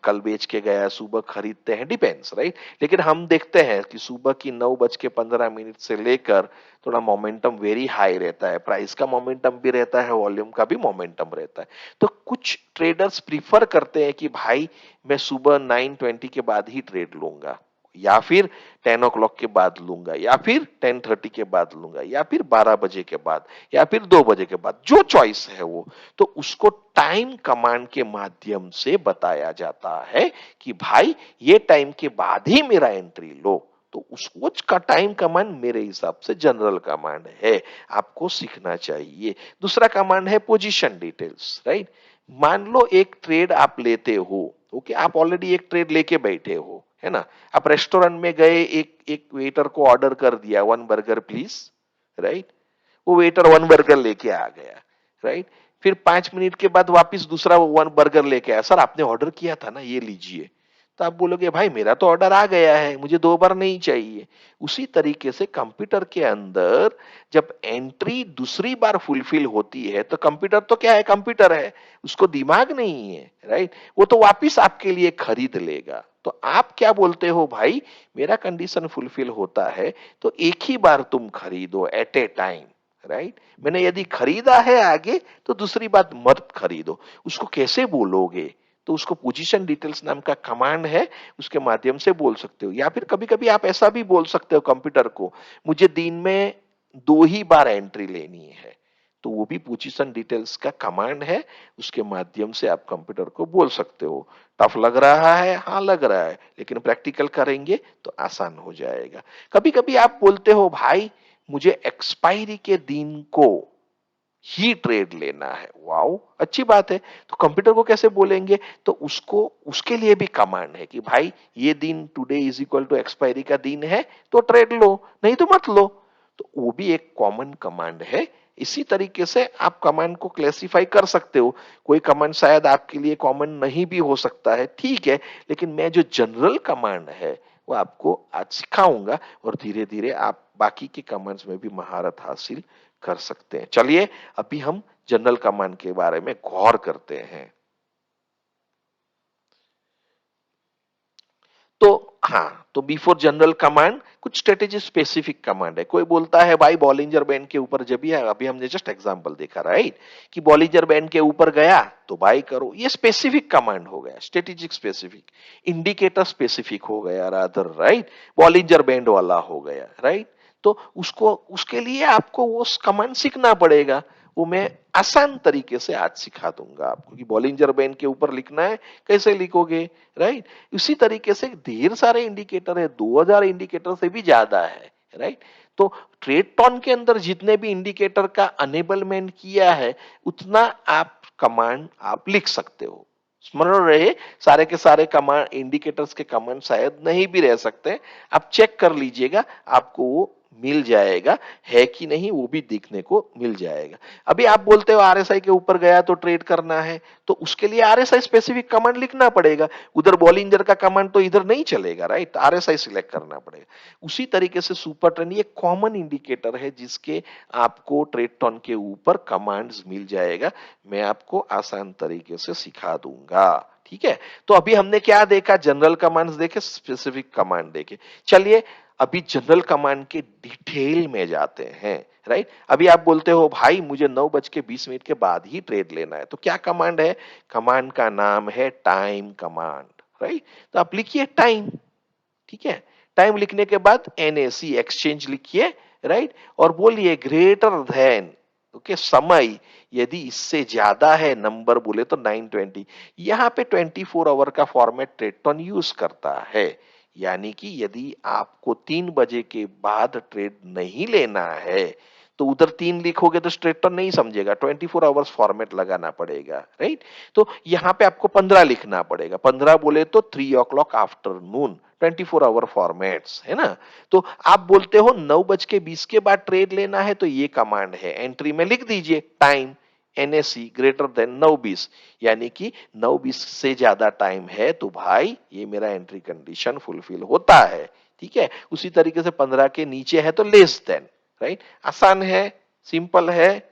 [SPEAKER 1] कल बेच के गया सुबह खरीदते हैं, डिपेंड्स, राइट। लेकिन हम देखते हैं कि सुबह की 9:15 से लेकर थोड़ा मोमेंटम वेरी हाई रहता है, प्राइस का मोमेंटम भी रहता है, वॉल्यूम का भी मोमेंटम रहता है। तो कुछ ट्रेडर्स प्रीफर करते हैं कि भाई मैं सुबह 9:20 के बाद ही ट्रेड लूंगा, या फिर 10 o'clock के बाद लूंगा, या फिर 10:30 के बाद लूंगा, या फिर 12 बजे के बाद, या फिर 2 बजे के बाद, जो चॉइस है वो। तो उसको टाइम कमांड के माध्यम से बताया जाता है कि भाई ये टाइम के बाद ही मेरा एंट्री लो। तो उसको का टाइम कमांड मेरे हिसाब से जनरल कमांड है, आपको सीखना चाहिए। दूसरा कमांड है पोजीशन डिटेल्स, राइट। मान लो एक ट्रेड आप लेते हो, ओके, आप ऑलरेडी एक ट्रेड लेके बैठे हो, है ना। आप रेस्टोरेंट में गए, एक एक वेटर को ऑर्डर कर दिया, 1 बर्गर प्लीज, राइट। वो वेटर 1 बर्गर लेके आ गया, राइट। फिर 5 मिनट के बाद वापस दूसरा 1 बर्गर लेके आया, सर आपने ऑर्डर किया था ना, ये लीजिए। तो आप बोलोगे भाई मेरा तो ऑर्डर आ गया है, मुझे 2 बार नहीं चाहिए। उसी तरीके से कंप्यूटर के अंदर जब एंट्री दूसरी बार फुलफिल होती है तो कंप्यूटर तो क्या है, कंप्यूटर है, उसको दिमाग नहीं है, राइट। वो तो वापिस आपके लिए खरीद लेगा। तो आप क्या बोलते हो, भाई मेरा कंडीशन फुलफिल होता है तो एक ही बार तुम खरीदो एट ए टाइम, राइट। मैंने यदि खरीदा है आगे तो दूसरी बात मत खरीदो। उसको कैसे बोलोगे, तो उसको पोजीशन डिटेल्स नाम का कमांड है, उसके माध्यम से बोल सकते हो। या फिर कभी कभी आप ऐसा भी बोल सकते हो कंप्यूटर को, मुझे दिन में 2 ही बार एंट्री लेनी है, तो वो भी पोजीशन डिटेल्स का कमांड है, उसके माध्यम से आप कंप्यूटर को बोल सकते हो। टफ लग रहा है, हाँ लग रहा है, लेकिन प्रैक्टिकल करेंगे तो आसान हो जाएगा। कभी कभी आप बोलते हो भाई मुझे एक्सपायरी के दिन को ही ट्रेड लेना है, वाओ अच्छी बात है। तो कंप्यूटर को कैसे बोलेंगे, तो उसको उसके लिए भी कमांड है कि भाई ये दिन today is equal to expiry का दिन है तो ट्रेड लो, नहीं तो मत लो। तो वो भी एक कॉमन कमांड है। इसी तरीके से आप कमांड को क्लासिफाई कर सकते हो। कोई कमांड शायद आपके लिए कॉमन नहीं भी हो सकता है, ठीक है, लेकिन मैं जो जनरल कमांड है वो आपको आज सिखाऊंगा, और धीरे धीरे आप बाकी के कमांड्स में भी महारत हासिल कर सकते हैं। चलिए अभी हम जनरल कमांड के बारे में गौर करते हैं। तो हाँ, तो बिफोर जनरल कमांड कुछ स्ट्रेटेजी स्पेसिफिक कमांड है। कोई बोलता है भाई बॉलिंजर बैंड के ऊपर जब भी है, अभी हमने जस्ट एग्जांपल देखा, राइट, कि बॉलिंजर बैंड के ऊपर गया तो बाई करो, ये स्पेसिफिक कमांड हो गया, स्ट्रेटेजिक स्पेसिफिक। इंडिकेटर स्पेसिफिक हो गया रादर, राइट, बॉलिंजर बैंड वाला हो गया, राइट। तो उसको उसके लिए आपको वो कमांड सीखना पड़ेगा। वो मैं आसान तरीके से आज सिखा दूंगा आपको कि बॉलिंजर बैंड के ऊपर लिखना है, कैसे लिखोगे, राइट। उसी तरीके से ढेर सारे इंडिकेटर है, 2000 इंडिकेटर से भी ज्यादा है, राइट। तो ट्रेड टॉन के अंदर जितने भी इंडिकेटर का अनेबलमेंट किया है उतना आप कमांड आप लिख सकते हो। स्मरण रहे, सारे के सारे कमांड इंडिकेटर्स के कमांड शायद नहीं भी रह सकते, आप चेक कर लीजिएगा, आपको वो मिल जाएगा, है कि नहीं वो भी देखने को मिल जाएगा। अभी आप बोलते हो आरएसआई के ऊपर गया तो ट्रेड करना है, तो उसके लिए आरएसआई स्पेसिफिक कमांड लिखना पड़ेगा। उधर बॉलिंजर का कमांड तो इधर नहीं चलेगा, राइट, आरएसआई सिलेक्ट करना पड़ेगा। उसी तरीके से सुपर ट्रेंड ये कॉमन इंडिकेटर है जिसके आपको ट्रेड टॉन के ऊपर कमांड्स मिल जाएगा, मैं आपको आसान तरीके से सिखा दूंगा, ठीक है। तो अभी हमने क्या देखा, जनरल कमांड्स देखे, स्पेसिफिक कमांड देखे। चलिए अभी जनरल कमांड के डिटेल में जाते हैं, राइट। अभी आप बोलते हो भाई मुझे 9:20 के बाद ही ट्रेड लेना है, तो क्या कमांड है, कमांड का नाम है टाइम कमांड, राइट। तो आप लिखिए टाइम, ठीक है। टाइम लिखने के बाद एनएसी एक्सचेंज लिखिए, राइट, और बोलिए ग्रेटर देन, ओके, समय यदि इससे ज्यादा है, नंबर बोले तो 920, यहां पे 24 आवर का फॉर्मेट ट्रेडटॉन यूज करता है। यानी कि यदि आपको 3 बजे के बाद ट्रेड नहीं लेना है तो उधर 3 लिखोगे तो ट्रेडटॉन नहीं समझेगा, 24 आवर्स फॉर्मेट लगाना पड़ेगा, राइट। तो यहां पे आपको 15 लिखना पड़ेगा, 15 बोले तो 3 o'clock आफ्टरनून, 24 आवर फॉर्मेट्स है ना। तो आप बोलते हो 9:20 के बाद ट्रेड लेना है, तो ये कमांड है, एंट्री में लिख दीजिए टाइम एनएससी ग्रेटर देन 9:20, यानी कि 9:20 से ज्यादा टाइम है तो भाई ये मेरा एंट्री कंडीशन फुलफिल होता है, ठीक है। उसी तरीके से 15 के नीचे है तो लेस देन, राइट। आसान है, सिंपल है,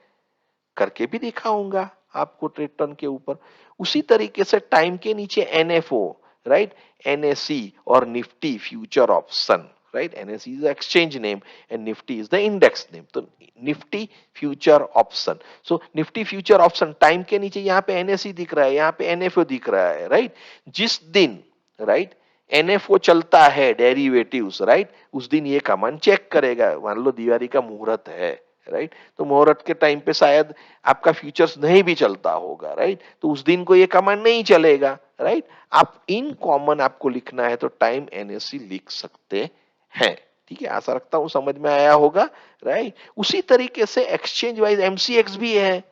[SPEAKER 1] करके भी दिखाऊंगा आपको ट्रेड टर्न के ऊपर। उसी तरीके से टाइम के नीचे एनएफओ, राइट, एनएससी और Nifty future option, right. NSC is the exchange name and Nifty is the index name, तो निफ्टी फ्यूचर ऑप्शन। सो निफ्टी फ्यूचर ऑप्शन टाइम के नीचे यहाँ पे एनएससी दिख रहा है, यहाँ पे एनएफओ दिख रहा है, राइट। जिस दिन, राइट, एनएफओ चलता है डेरिवेटिव्स, राइट, उस दिन ये कमांड चेक करेगा। मान लो दिवाली का मुहूर्त है, राइट, तो मुहूर्त के टाइम पे शायद आपका फ्यूचर्स नहीं भी चलता होगा, राइट, तो उस दिन को ये कमांड नहीं चलेगा, राइट। आप इन कॉमन आपको लिखना है तो टाइम एनएससी लिख सकते हैं, ठीक है। आशा रखता हूं समझ में आया होगा, राइट। उसी तरीके से एक्सचेंज वाइज एमसीएक्स भी है,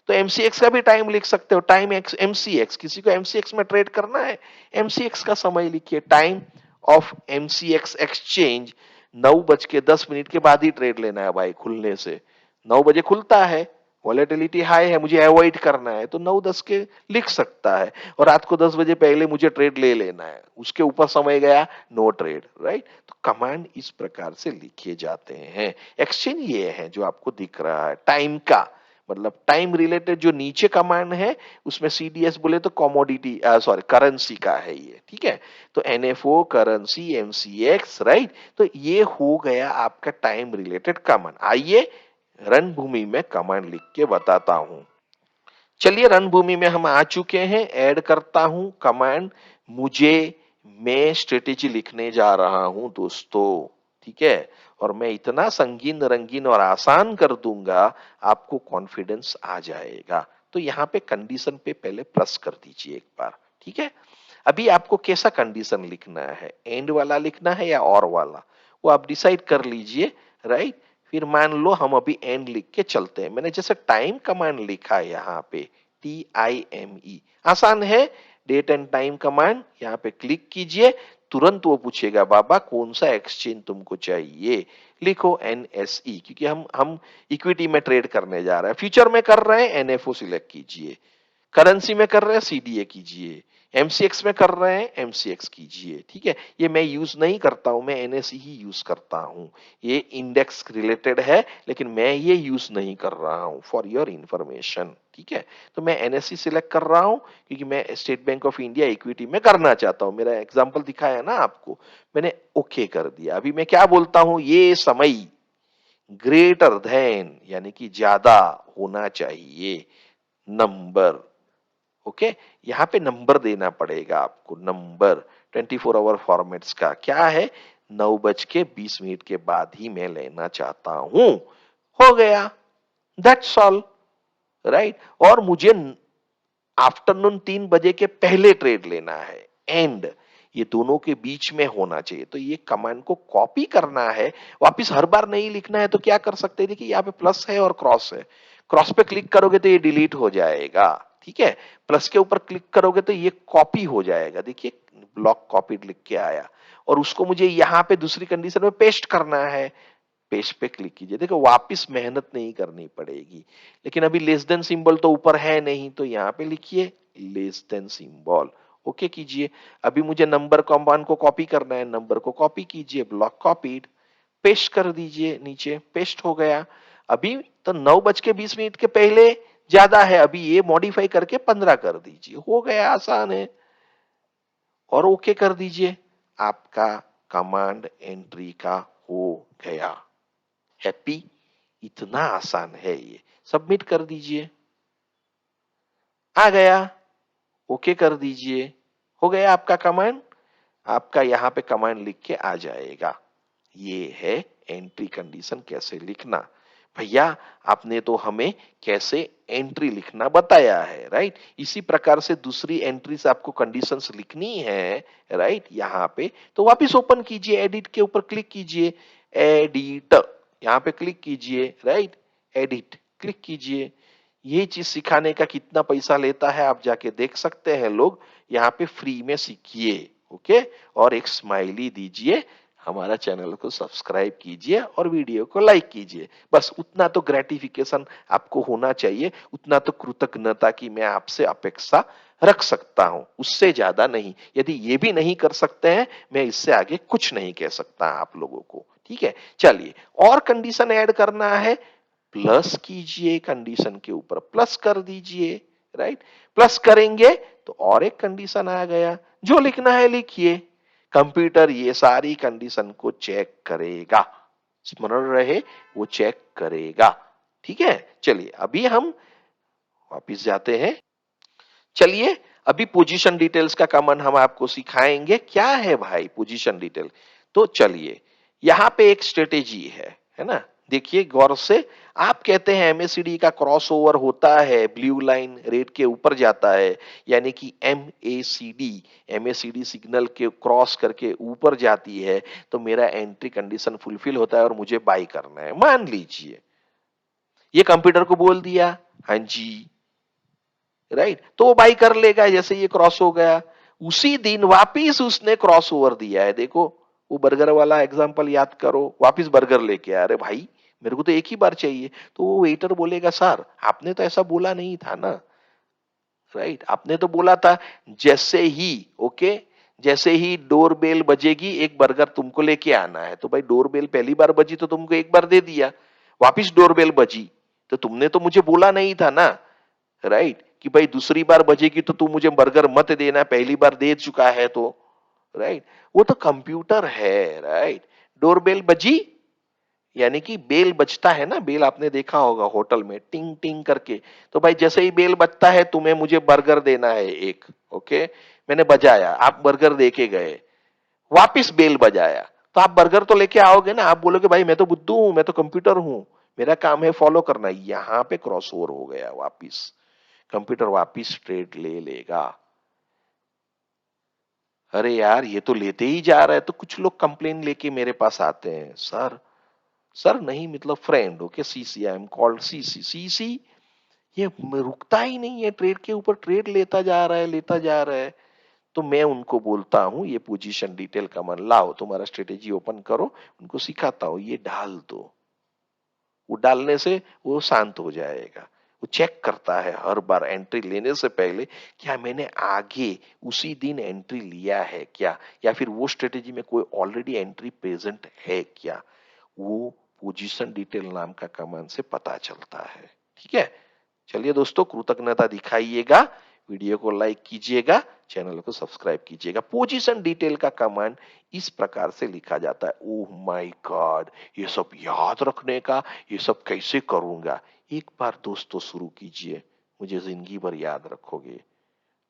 [SPEAKER 1] तो एमसीएक्स का भी टाइम लिख सकते हो, टाइम एक्स एमसीएक्स, किसी को एमसीएक्स में ट्रेड करना है, एमसीएक्स का समय लिखिए, टाइम ऑफ एमसीएक्स एक्सचेंज 9:10 के बाद ही ट्रेड लेना है भाई, खुलने से 9 बजे खुलता है, वॉलेटिलिटी हाई है, मुझे अवॉइड करना है तो 9:10 के लिख सकता है, और रात को 10 बजे पहले मुझे ट्रेड ले लेना है, उसके ऊपर समय गया, नो ट्रेड, राइट। तो कमांड इस प्रकार से लिखे जाते हैं। एक्सचेंज ये है जो आपको दिख रहा है टाइम का, मतलब टाइम रिलेटेड जो नीचे कमांड है उसमें सीडीएस बोले तो कमोडिटी, सॉरी, करेंसी का है ये, ठीक है। तो एनएफओ, करेंसी, एमसीएक्स, राइट, तो ये हो गया आपका टाइम रिलेटेड कमांड। आइए रणभूमि में कमांड लिख के बताता हूं। चलिए रणभूमि में हम आ चुके हैं, ऐड करता हूं कमांड, मुझे, मैं स्ट्रेटेजी लिखने जा रहा हूं दोस्तों, ठीक है। और मैं इतना संगीन रंगीन और आसान कर दूंगा, आपको कॉन्फिडेंस आ जाएगा। तो यहाँ पे कंडीशन पे पहले प्लस कर दीजिए एक बार, ठीक है। अभी आपको कैसा कंडीशन लिखना है, एंड वाला लिखना है या और वाला, वो आप डिसाइड कर लीजिए, राइट। फिर मान लो हम अभी एंड लिख के चलते हैं, मैंने जैसे टाइम कमांड लिखा है यहाँ पे, TIME, आसान है। डेट एंड टाइम कमांड यहाँ पे क्लिक कीजिए, तुरंत वो पूछेगा बाबा कौन सा एक्सचेंज तुमको चाहिए, लिखो NSE, क्योंकि हम इक्विटी में ट्रेड करने जा रहे हैं, फ्यूचर में कर रहे हैं एनएफओ सिलेक्ट कीजिए, करेंसी में कर रहे हैं सीडीए कीजिए, एमसीएक्स में कर रहे हैं एमसीएक्स कीजिए, ठीक है। ये मैं यूज नहीं करता हूं, मैं एनएसई ही यूज करता हूं, ये इंडेक्स रिलेटेड है लेकिन मैं ये यूज नहीं कर रहा हूं, फॉर योर इंफॉर्मेशन, ठीक है। तो मैं एनएसई सिलेक्ट कर रहा हूं क्योंकि मैं state bank of India equity में करना चाहता हूं, मेरा एग्जाम्पल दिखाया ना आपको, मैंने ओके कर दिया। अभी मैं क्या बोलता हूं, ये समय ग्रेटर देन यानी कि ज्यादा होना चाहिए, नंबर, ओके। यहाँ पे नंबर देना पड़ेगा आपको, नंबर 24 आवर फॉर्मेट्स का क्या है, 9:20 के बाद ही मैं लेना चाहता हूं, हो गया, दैट्स ऑल, राइट। और मुझे आफ्टरनून 3 बजे के पहले ट्रेड लेना है, एंड ये दोनों के बीच में होना चाहिए। तो ये कमांड को कॉपी करना है, वापिस हर बार नहीं लिखना है। तो क्या कर सकते हैं, देखिए यहाँ पे प्लस है और क्रॉस है। क्रॉस पे क्लिक करोगे तो ये डिलीट हो जाएगा, ठीक है। प्लस के ऊपर क्लिक करोगे तो ये कॉपी हो जाएगा, देखिए ब्लॉक कॉपीड लिख के आया। और उसको मुझे यहाँ पे दूसरी कंडीशन में पेस्ट करना है, पेस्ट पे क्लिक कीजिए। देखो वापिस मेहनत नहीं करनी पड़ेगी। लेकिन अभी लेस देन सिंबल तो ऊपर है नहीं, तो यहाँ पे लिखिए लेस देन सिंबल, ओके कीजिए। अभी मुझे नंबर कमांड को कॉपी करना है, नंबर को कॉपी कीजिए, ब्लॉक कॉपीड, पेस्ट कर दीजिए नीचे, पेस्ट हो गया। अभी तो 9:20 के पहले ज्यादा है, अभी ये मॉडिफाई करके 15 कर दीजिए, हो गया, आसान है। और ओके कर दीजिए, आपका कमांड एंट्री का हो गया। हैप्पी, इतना आसान है ये। सबमिट कर दीजिए, आ गया, ओके कर दीजिए, हो गया आपका कमांड। आपका यहां पे कमांड लिख के आ जाएगा। ये है एंट्री कंडीशन कैसे लिखना। भैया आपने तो हमें कैसे एंट्री लिखना बताया है, राइट। इसी प्रकार से दूसरी एंट्री से आपको कंडीशंस लिखनी है, राइट। यहाँ पे तो वापिस ओपन कीजिए, एडिट के ऊपर क्लिक कीजिए, एडिट यहाँ पे क्लिक कीजिए, राइट, एडिट क्लिक कीजिए। ये चीज सिखाने का कितना पैसा लेता है आप जाके देख सकते हैं लोग, यहाँ पे फ्री में सीखिए, ओके। और एक स्माइली दीजिए, हमारा चैनल को सब्सक्राइब कीजिए और वीडियो को लाइक कीजिए। बस उतना तो ग्रेटिफिकेशन आपको होना चाहिए, उतना तो कृतज्ञता की मैं आपसे अपेक्षा रख सकता हूं, उससे ज्यादा नहीं। यदि ये भी नहीं कर सकते हैं, मैं इससे आगे कुछ नहीं कह सकता आप लोगों को, ठीक है। चलिए, और कंडीशन ऐड करना है, प्लस कीजिए, कंडीशन के ऊपर प्लस कर दीजिए, राइट। प्लस करेंगे तो और एक कंडीशन आ गया, जो लिखना है लिखिए। कंप्यूटर ये सारी कंडीशन को चेक करेगा, स्मरण रहे, वो चेक करेगा, ठीक है। चलिए अभी हम वापिस जाते हैं। चलिए अभी पोजीशन डिटेल्स का कमांड हम आपको सिखाएंगे। क्या है भाई पोजीशन डिटेल, तो चलिए यहां पे एक स्ट्रेटेजी है ना। देखिए गौर से, आप कहते हैं एमएसीडी का क्रॉस ओवर होता है, ब्लू लाइन रेड के ऊपर जाता है, यानी कि एमएसीडी सिग्नल के क्रॉस करके ऊपर जाती है, तो मेरा एंट्री कंडीशन फुलफिल होता है और मुझे बाई करना है। मान लीजिए ये कंप्यूटर को बोल दिया हाँ जी, राइट, तो वो बाई कर लेगा जैसे ये क्रॉस हो गया। उसी दिन वापिस उसने क्रॉस ओवर दिया है, देखो वो बर्गर वाला एग्जांपल याद करो, वापिस बर्गर लेके आया, अरे भाई मेरे को तो एक ही बार चाहिए। तो वो वेटर बोलेगा सर आपने तो ऐसा बोला नहीं था ना, राइट, आपने तो बोला था जैसे ही, ओके, जैसे ही डोर बेल बजेगी एक बर्गर तुमको लेके आना है। तो भाई डोर बेल पहली बार बजी तो तुमको एक बार दे दिया, वापिस डोर बेल बजी तो तुमने तो मुझे बोला नहीं था ना, राइट, कि भाई दूसरी बार बजेगी तो तू मुझे बर्गर मत देना, पहली बार दे चुका है तो, राइट। वो तो कंप्यूटर है, राइट। डोरबेल बजी, यानी कि बेल बजता है ना, बेल आपने देखा होगा होटल में टिंग टिंग करके। तो भाई जैसे ही बेल बजता है तुम्हें मुझे बर्गर देना है एक, ओके। मैंने बजाया, आप बर्गर देके गए, वापिस बेल बजाया, तो आप बर्गर तो लेके आओगे ना। आप बोलोगे भाई मैं तो बुद्धू हूं, मैं तो कंप्यूटर हूं, मेरा काम है फॉलो करना। यहां पे क्रॉस ओवर हो गया, वापिस कंप्यूटर वापिस ट्रेड ले लेगा। अरे यार ये तो लेते ही जा रहा है। तो कुछ लोग कंप्लेन लेके मेरे पास आते हैं, सर, सर नहीं मतलब friend, okay, CC, I am called CC, CC ये रुकता ही नहीं है, ट्रेड के ऊपर ट्रेड लेता जा रहा है, लेता जा रहा है। तो मैं उनको बोलता हूं ये पोजीशन डिटेल का मन लाओ, तुम्हारा स्ट्रेटेजी ओपन करो, उनको सिखाता हूं, ये डाल दो। वो डालने से वो शांत हो जाएगा। वो चेक करता है हर बार एंट्री लेने से पहले, क्या मैंने आगे उसी दिन एंट्री लिया है क्या, या फिर वो स्ट्रेटेजी में कोई ऑलरेडी एंट्री प्रेजेंट है क्या। वो पोजीशन डिटेल नाम का कमांड से पता चलता है, ठीक है। चलिए दोस्तों, कृतज्ञता दिखाइएगा, वीडियो को लाइक कीजिएगा, चैनल को सब्सक्राइब कीजिएगा। पोजीशन डिटेल का कमांड इस प्रकार से लिखा जाता है। ओह माय गॉड, ये सब याद रखने का, ये सब कैसे करूंगा। एक बार दोस्तों शुरू कीजिए, मुझे जिंदगी भर याद रखोगे,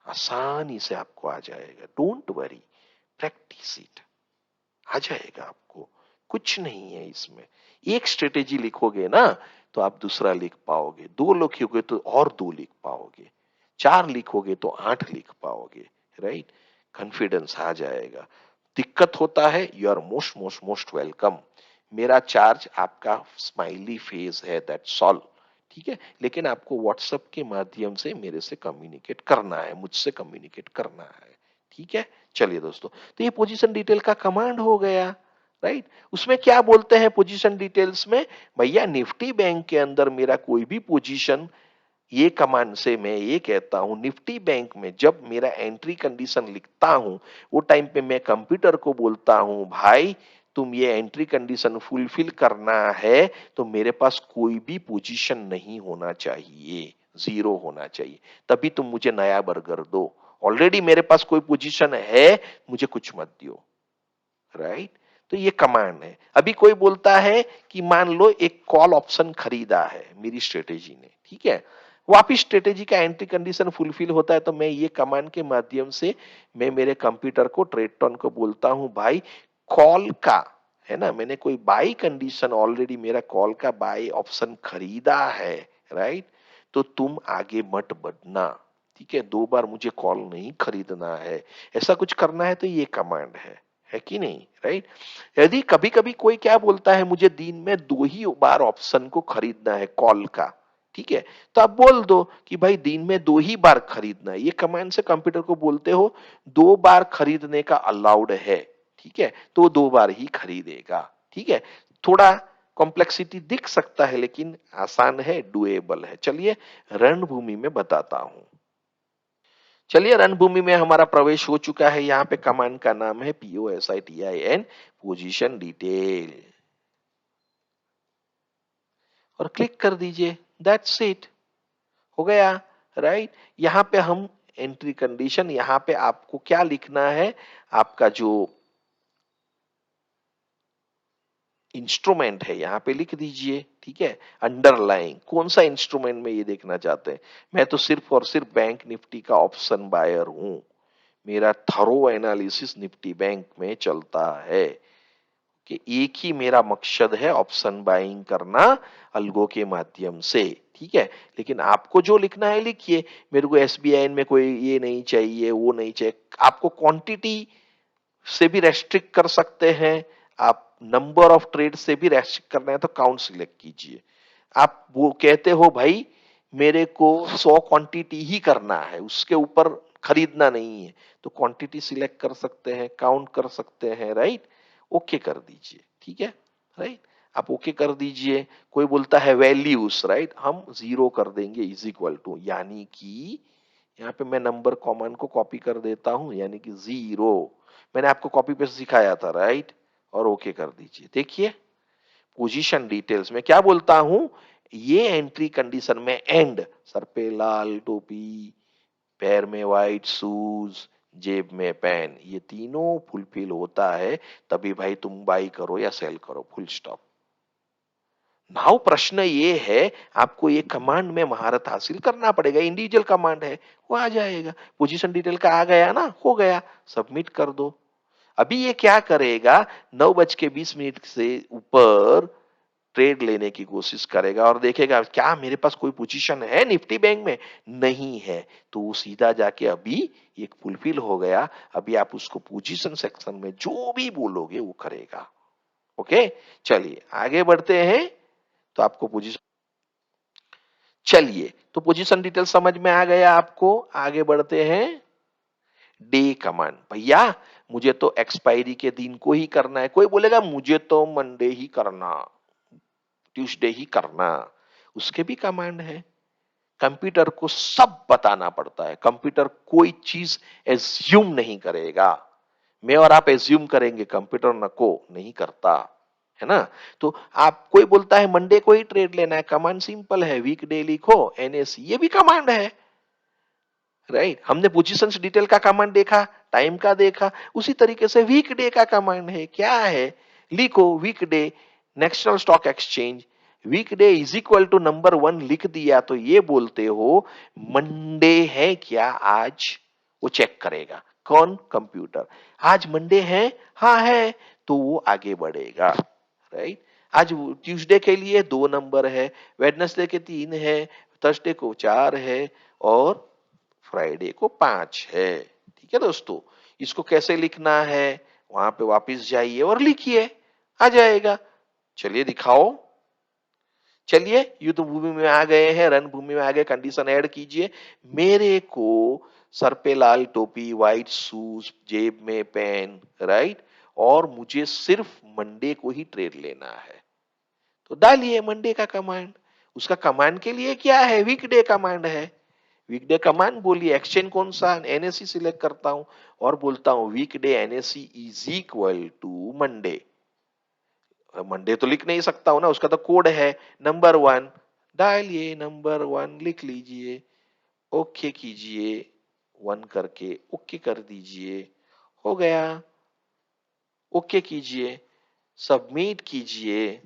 [SPEAKER 1] आसानी से आपको आ जाएगा। डोंट वरी, प्रैक्टिस इट, आ जाएगा आपको, कुछ नहीं है इसमें। एक स्ट्रेटेजी लिखोगे ना, तो आप दूसरा लिख पाओगे, 2 लिखोगे तो और 2 लिख पाओगे, 4 लिखोगे तो 8 लिख पाओगे, राइट? कॉन्फिडेंस आ जाएगा। दिक्कत होता है, you are most most most welcome. मेरा चार्ज आपका स्माइली फेस है, दैट्स ऑल। ठीक है, लेकिन आपको व्हाट्सएप के माध्यम से मेरे से कम्युनिकेट करना है, मुझसे कम्युनिकेट करना है। ठीक है, चलिए दोस्तों, तो ये पोजीशन डिटेल का कमांड हो गया, राइट? उसमें क्या बोलते हैं पोजीशन डिटेल्स में? भैया निफ्टी बैंक के अंदर मेरा कोई भी पोजीशन, ये कमांड से मैं ये कहता हूं, निफ्टी बैंक में जब मेरा एंट्री कंडीशन लिखता हूं, वो टाइम पे मैं कंप्यूटर को बोलता हूं, भाई तुम ये एंट्री कंडीशन फुलफिल करना है तो मेरे पास कोई भी पोजीशन नहीं होना चाहिए, जीरो होना चाहिए, तभी तुम मुझे नया बर्गर दो। ऑलरेडी मेरे पास कोई पोजीशन है, मुझे कुछ मत दियो, राइट? तो ये कमांड है। अभी कोई बोलता है कि मान लो एक कॉल ऑप्शन खरीदा है मेरी स्ट्रेटेजी ने, ठीक है, वापिस स्ट्रेटेजी का एंट्री कंडीशन फुलफिल होता है, तो मैं ये कमांड के माध्यम से मैं मेरे कंप्यूटर को, ट्रेडटॉन को बोलता हूं, भाई कॉल का, है ना, मैंने कोई बाई कंडीशन, ऑलरेडी मेरा कॉल का बाई ऑप्शन खरीदा है, राइट? तो तुम आगे मत बढ़ना, ठीक है, 2 बार मुझे कॉल नहीं खरीदना है, ऐसा कुछ करना है तो ये कमांड है कि नहीं, राइट? यदि कभी कभी कोई क्या बोलता है, मुझे दिन में 2 ही बार ऑप्शन को खरीदना है कॉल का, ठीक है, तो आप बोल दो कि भाई दिन में 2 ही बार खरीदना है, ये कमांड से कंप्यूटर को बोलते हो 2 बार खरीदने का अलाउड है, ठीक है, तो वो 2 बार ही खरीदेगा, ठीक है। थोड़ा कॉम्प्लेक्सिटी दिख सकता है लेकिन आसान है, डुएबल है। चलिए रणभूमि में बताता हूं। चलिए रणभूमि में हमारा प्रवेश हो चुका है। यहाँ पे कमांड का नाम है POSITIN, पोजीशन डिटेल, और क्लिक कर दीजिए, दैट्स इट, हो गया, राइट? यहाँ पे हम एंट्री कंडीशन, यहाँ पे आपको क्या लिखना है, आपका जो इंस्ट्रूमेंट है यहाँ पे लिख दीजिए, ठीक है, अंडरलाइन कौन सा इंस्ट्रूमेंट में ये देखना चाहते हैं। मैं तो सिर्फ और सिर्फ बैंक निफ्टी का ऑप्शन बायर हूं, मेरा थरो एनालिसिस निफ्टी बैंक में चलता है, कि एक ही मेरा मकसद है ऑप्शन बाइंग करना अल्गो के माध्यम से, ठीक है। लेकिन आपको जो लिखना है लिखिए, मेरे को एसबीआई में कोई ये नहीं चाहिए, वो नहीं चाहिए, आपको क्वांटिटी से भी रेस्ट्रिक्ट कर सकते हैं, आप नंबर ऑफ ट्रेड से भी रेस्ट्रिक्ट करना है तो काउंट सिलेक्ट कीजिए। आप वो कहते हो भाई मेरे को 100 क्वांटिटी ही करना है, उसके ऊपर खरीदना नहीं है, तो क्वांटिटी सिलेक्ट कर सकते हैं, काउंट कर सकते हैं, राइट? ओके कर दीजिए, ठीक है, राइट? आप ओके कर दीजिए। कोई बोलता है वैल्यूज, राइट, हम 0 कर देंगे, इज इक्वल टू, यानी कि यहाँ पे मैं नंबर कॉमन को कॉपी कर देता हूं, यानी कि 0, मैंने आपको कॉपी पेस्ट सिखाया था, राइट? और ओके कर दीजिए। देखिए पोजीशन डिटेल्स में क्या बोलता हूं, ये एंट्री कंडीशन में एंड, सर पे लाल टोपी, पैर में व्हाइट शूज, जेब में पेन, ये तीनों फुलफिल होता है तभी भाई तुम बाई करो या सेल करो, फुल स्टॉप। नाउ प्रश्न ये है, आपको ये कमांड में महारत हासिल करना पड़ेगा, इंडिविजुअल कमांड है, वो आ जाएगा। पोजीशन डिटेल का आ गया ना, हो गया, सबमिट कर दो। अभी ये क्या करेगा, 9:20 से ऊपर ट्रेड लेने की कोशिश करेगा और देखेगा क्या मेरे पास कोई पोजीशन है निफ्टी बैंक में, नहीं है, तो वो सीधा जाके अभी ये फुलफिल हो गया, अभी आप उसको पोजीशन सेक्शन में जो भी बोलोगे वो करेगा। ओके, चलिए आगे बढ़ते हैं। तो आपको पोजीशन, चलिए तो पोजीशन डिटेल समझ में आ गया आपको, आगे बढ़ते हैं। डे कमांड, भैया मुझे तो एक्सपायरी के दिन को ही करना है, कोई बोलेगा मुझे तो मंडे ही करना, ट्यूसडे ही करना, उसके भी कमांड है। कंप्यूटर को सब बताना पड़ता है, कंप्यूटर कोई चीज एज्यूम नहीं करेगा, मैं और आप एज्यूम करेंगे, कंप्यूटर नको नहीं करता, है ना? तो आप, कोई बोलता है मंडे को ही ट्रेड लेना है, कमांड सिंपल है, वीक डे लिखो एनएसी, ये भी कमांड है, राइट? हमने पोजीशंस डिटेल का कमांड देखा, टाइम का देखा, उसी तरीके से वीक डे का कमांड है, क्या है, लिखो weekday national stock exchange, weekday is equal to number 1 लिख दिया तो ये बोलते हो मंडे है क्या आज, वो चेक करेगा, कौन, कंप्यूटर। आज मंडे है, हाँ है, तो वो आगे बढ़ेगा, राइट? आज ट्यूसडे के लिए 2 नंबर है, वेडनेसडे के 3 है, थर्सडे को 4 है और फ्राइडे को 5 है। ठीक है दोस्तों, इसको कैसे लिखना है, वहां पे वापस जाइए और लिखिए, आ जाएगा। चलिए दिखाओ। चलिए युद्ध भूमि में आ गए हैं, रणभूमि में आ गए, कंडीशन ऐड कीजिए। मेरे को सर पे लाल टोपी, व्हाइट शूज, जेब में पेन, राइट, और मुझे सिर्फ मंडे को ही ट्रेड लेना है। तो डालिए मंडे का कमांड। उसका कमांड के लिए क्या है, वीकडे कमांड है। वीकडे कमांड बोलिए, एक्सचेंज कौन सा, एनएससी सिलेक्ट करता हूं और बोलता हूं weekday NSC is equal to Monday. Monday तो लिख नहीं सकता हूं ना, उसका तो कोड है नंबर 1। डालिए नंबर 1 लिख लीजिए, ओके कीजिए, 1 करके ओके कर दीजिए, हो गया। ओके कीजिए, सबमिट कीजिए,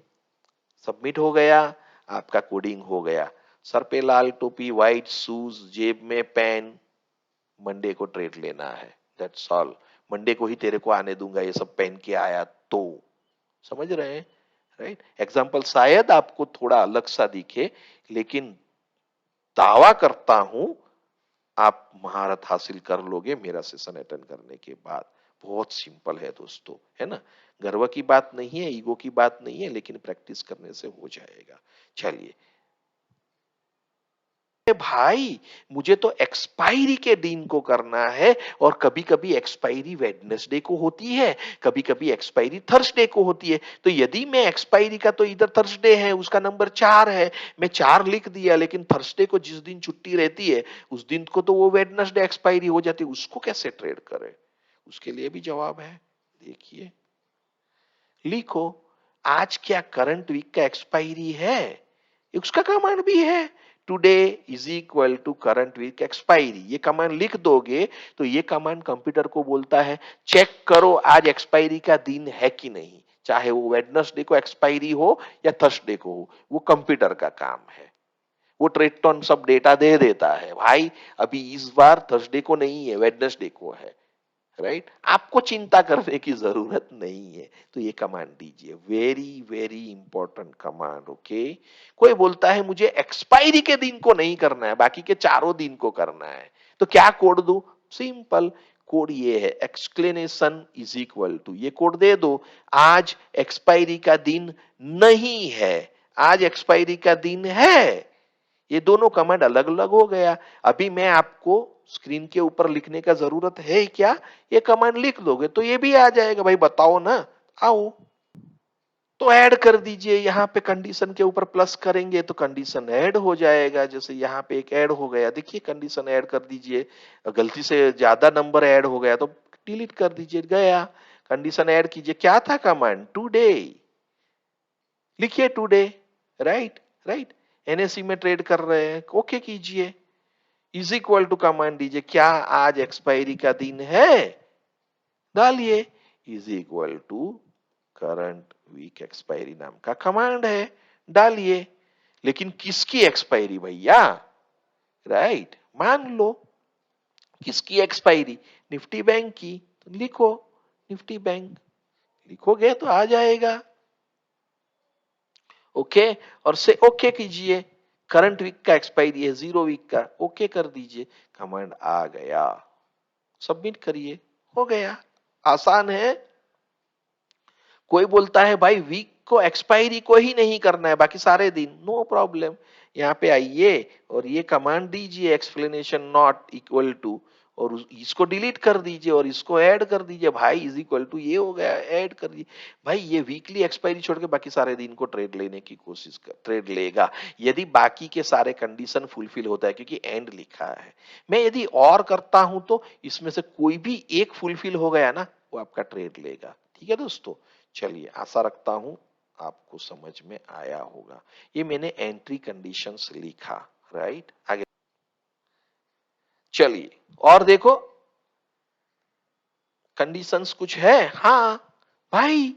[SPEAKER 1] सबमिट हो गया, आपका कोडिंग हो गया। सर पे लाल टोपी, व्हाइट शूज, जेब में पेन, मंडे को ट्रेड लेना है, दैट्स ऑल। मंडे को ही तेरे को आने दूंगा ये सब पहन के आया तो। समझ रहे हैं, राइट। एग्जाम्पल शायद आपको थोड़ा अलग सा दिखे, लेकिन दावा करता हूं आप महारत हासिल कर लोगे मेरा सेशन अटेंड करने के बाद। बहुत सिंपल है दोस्तों, है ना। गर्व की बात नहीं है, ईगो की बात नहीं है, लेकिन प्रैक्टिस करने से हो जाएगा। चलिए भाई, मुझे तो एक्सपायरी के दिन को करना है, और कभी कभी एक्सपायरी वेडनेसडे को होती है, कभी कभी एक्सपायरी थर्सडे को होती है। तो यदि मैं एक्सपायरी का तो इधर थर्सडे है, उसका नंबर 4 है, मैं 4 लिख दिया, लेकिन थर्सडे को जिस दिन छुट्टी रहती है उस दिन को तो वो वेडनेसडे एक्सपायरी हो जाती है, उसको कैसे ट्रेड करें। उसके लिए भी जवाब है, देखिए। लिखो, आज क्या करंट वीक का एक्सपायरी है, उसका कमांड भी है। Today is equal to current week expiry, ये कमांड लिख दोगे तो ये कमांड कंप्यूटर को बोलता है चेक करो आज एक्सपायरी का दिन है कि नहीं, चाहे वो वेडनेसडे को एक्सपायरी हो या थर्सडे को हो, वो कंप्यूटर का काम है। वो ट्रेटन सब डेटा दे देता है, भाई अभी इस बार थर्सडे को नहीं है, वेडनेसडे को है, राइट। आपको चिंता करने की जरूरत नहीं है। तो ये कमांड दीजिए, very very important command, okay. कोई बोलता है मुझे एक्सपायरी के दिन को नहीं करना है, बाकी के चारों दिन को करना है, तो क्या कोड दूं। सिंपल कोड ये है, एक्सक्लेनेशन इज इक्वल टू, ये कोड दे दो, आज एक्सपायरी का दिन नहीं है, आज एक्सपायरी का दिन है। ये दोनों कमांड अलग अलग हो गया। अभी मैं आपको स्क्रीन के ऊपर लिखने का जरूरत है क्या, ये कमांड लिख दोगे तो ये भी आ जाएगा, भाई बताओ ना, आओ। तो ऐड कर दीजिए, यहाँ पे कंडीशन के ऊपर प्लस करेंगे तो कंडीशन ऐड हो जाएगा। जैसे यहाँ पे एक ऐड हो गया, देखिए कंडीशन ऐड कर दीजिए, गलती से ज्यादा नंबर ऐड हो गया तो डिलीट कर दीजिए, गया। कंडीशन ऐड कीजिए, क्या था कमांड, टुडे, लिखिए टुडे, राइट राइट। एनएससी में ट्रेड कर रहे हैं, ओके कीजिए, इज इक्वल टू कमांड दीजिए, क्या आज एक्सपायरी का दिन है, डालिए, is equal to current week expiry नाम का कमांड है, डालिए। लेकिन किसकी एक्सपायरी भैया, राइट, मान लो किसकी एक्सपायरी, निफ्टी बैंक की, तो लिखो निफ्टी बैंक, लिखोगे तो आ जाएगा, ओके। और से ओके कीजिए, करंट वीक का एक्सपायरी है 0 वीक का, ओके कर दीजिए, कमांड आ गया, सबमिट करिए, हो गया। आसान है। कोई बोलता है भाई वीक को एक्सपायरी को ही नहीं करना है, बाकी सारे दिन, नो प्रॉब्लम। यहाँ पे आइए और ये कमांड दीजिए, एक्सप्लेनेशन नॉट इक्वल टू, और इसको डिलीट कर दीजिए और इसको ऐड कर दीजिए, भाई इज इक्वल टू, ये हो गया, ऐड कर दीजिए। भाई ये वीकली एक्सपायरी छोड़ के बाकी सारे दिन को ट्रेड लेने की कोशिश कर, ट्रेड लेगा यदि बाकी के सारे कंडीशन फुलफिल होता है, क्योंकि एंड लिखा है। मैं यदि और करता हूं तो इसमें से कोई भी एक फुलफिल हो गया ना, वो आपका ट्रेड लेगा। ठीक है दोस्तों, चलिए आशा रखता हूं आपको समझ में आया होगा। ये मैंने एंट्री कंडीशंस लिखा, राइट। आगे चलिए और देखो, कंडीशंस कुछ है, हाँ भाई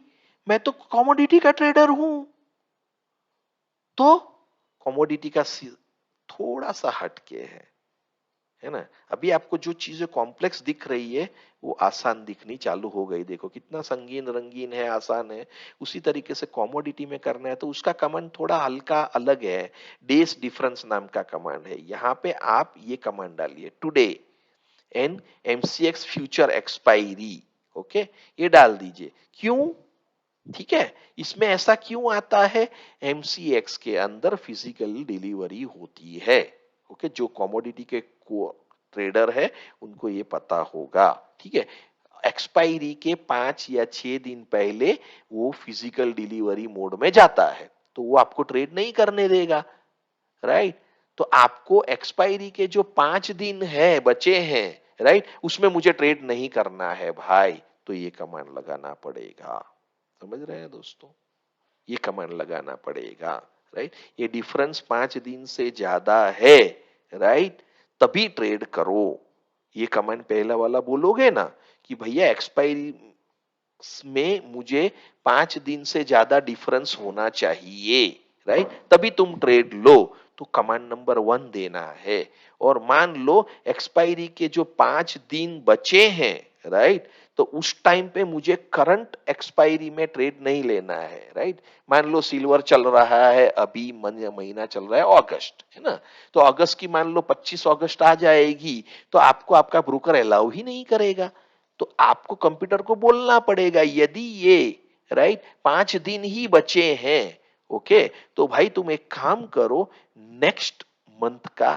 [SPEAKER 1] मैं तो कमोडिटी का ट्रेडर हूं, तो कमोडिटी का थोड़ा सा हटके है है ना। अभी आपको जो चीजें कॉम्प्लेक्स दिख रही है वो आसान दिखनी चालू हो गई। देखो कितना संगीन रंगीन है, आसान है। उसी तरीके से कॉमोडिटी में करना है तो उसका कमांड थोड़ा हल्का अलग है। डेज डिफरेंस नाम का कमांड है। यहाँ पे आप ये कमांड डालिए, today and MCX future expiry. Okay, ये डाल दीजिए। क्यों? ठीक है, इसमें ऐसा क्यों आता है? एमसीएक्स के अंदर फिजिकल डिलीवरी होती है। ओके, जो कमोडिटी के ट्रेडर है उनको ये पता होगा। ठीक है, एक्सपायरी के 5 या 6 दिन पहले वो फिजिकल डिलीवरी मोड में जाता है, तो वो आपको ट्रेड नहीं करने देगा। राइट, तो आपको एक्सपायरी के जो 5 दिन है बचे हैं, राइट, उसमें मुझे ट्रेड नहीं करना है भाई, तो ये कमांड लगाना पड़ेगा। समझ रहे हैं दोस्तों? ये कमांड लगाना पड़ेगा। राइट, ये डिफरेंस 5 दिन से ज्यादा है, राइट, तभी ट्रेड करो। ये कमांड पहला वाला बोलोगे ना कि भैया एक्सपायरी में मुझे 5 दिन से ज्यादा डिफरेंस होना चाहिए, राइट, तभी तुम ट्रेड लो, तो कमांड नंबर 1 देना है। और मान लो एक्सपायरी के जो 5 दिन बचे हैं, राइट, तो उस टाइम पे मुझे करंट एक्सपायरी में ट्रेड नहीं लेना है। राइट, मान लो सिल्वर चल रहा है, अभी महीना चल रहा है अगस्त, है ना, तो अगस्त की मान लो 25 अगस्त आ जाएगी, तो आपको आपका ब्रोकर अलाउ ही नहीं करेगा। तो आपको कंप्यूटर को बोलना पड़ेगा, यदि ये, राइट, 5 दिन ही बचे हैं, ओके, तो भाई तुम एक काम करो, नेक्स्ट मंथ का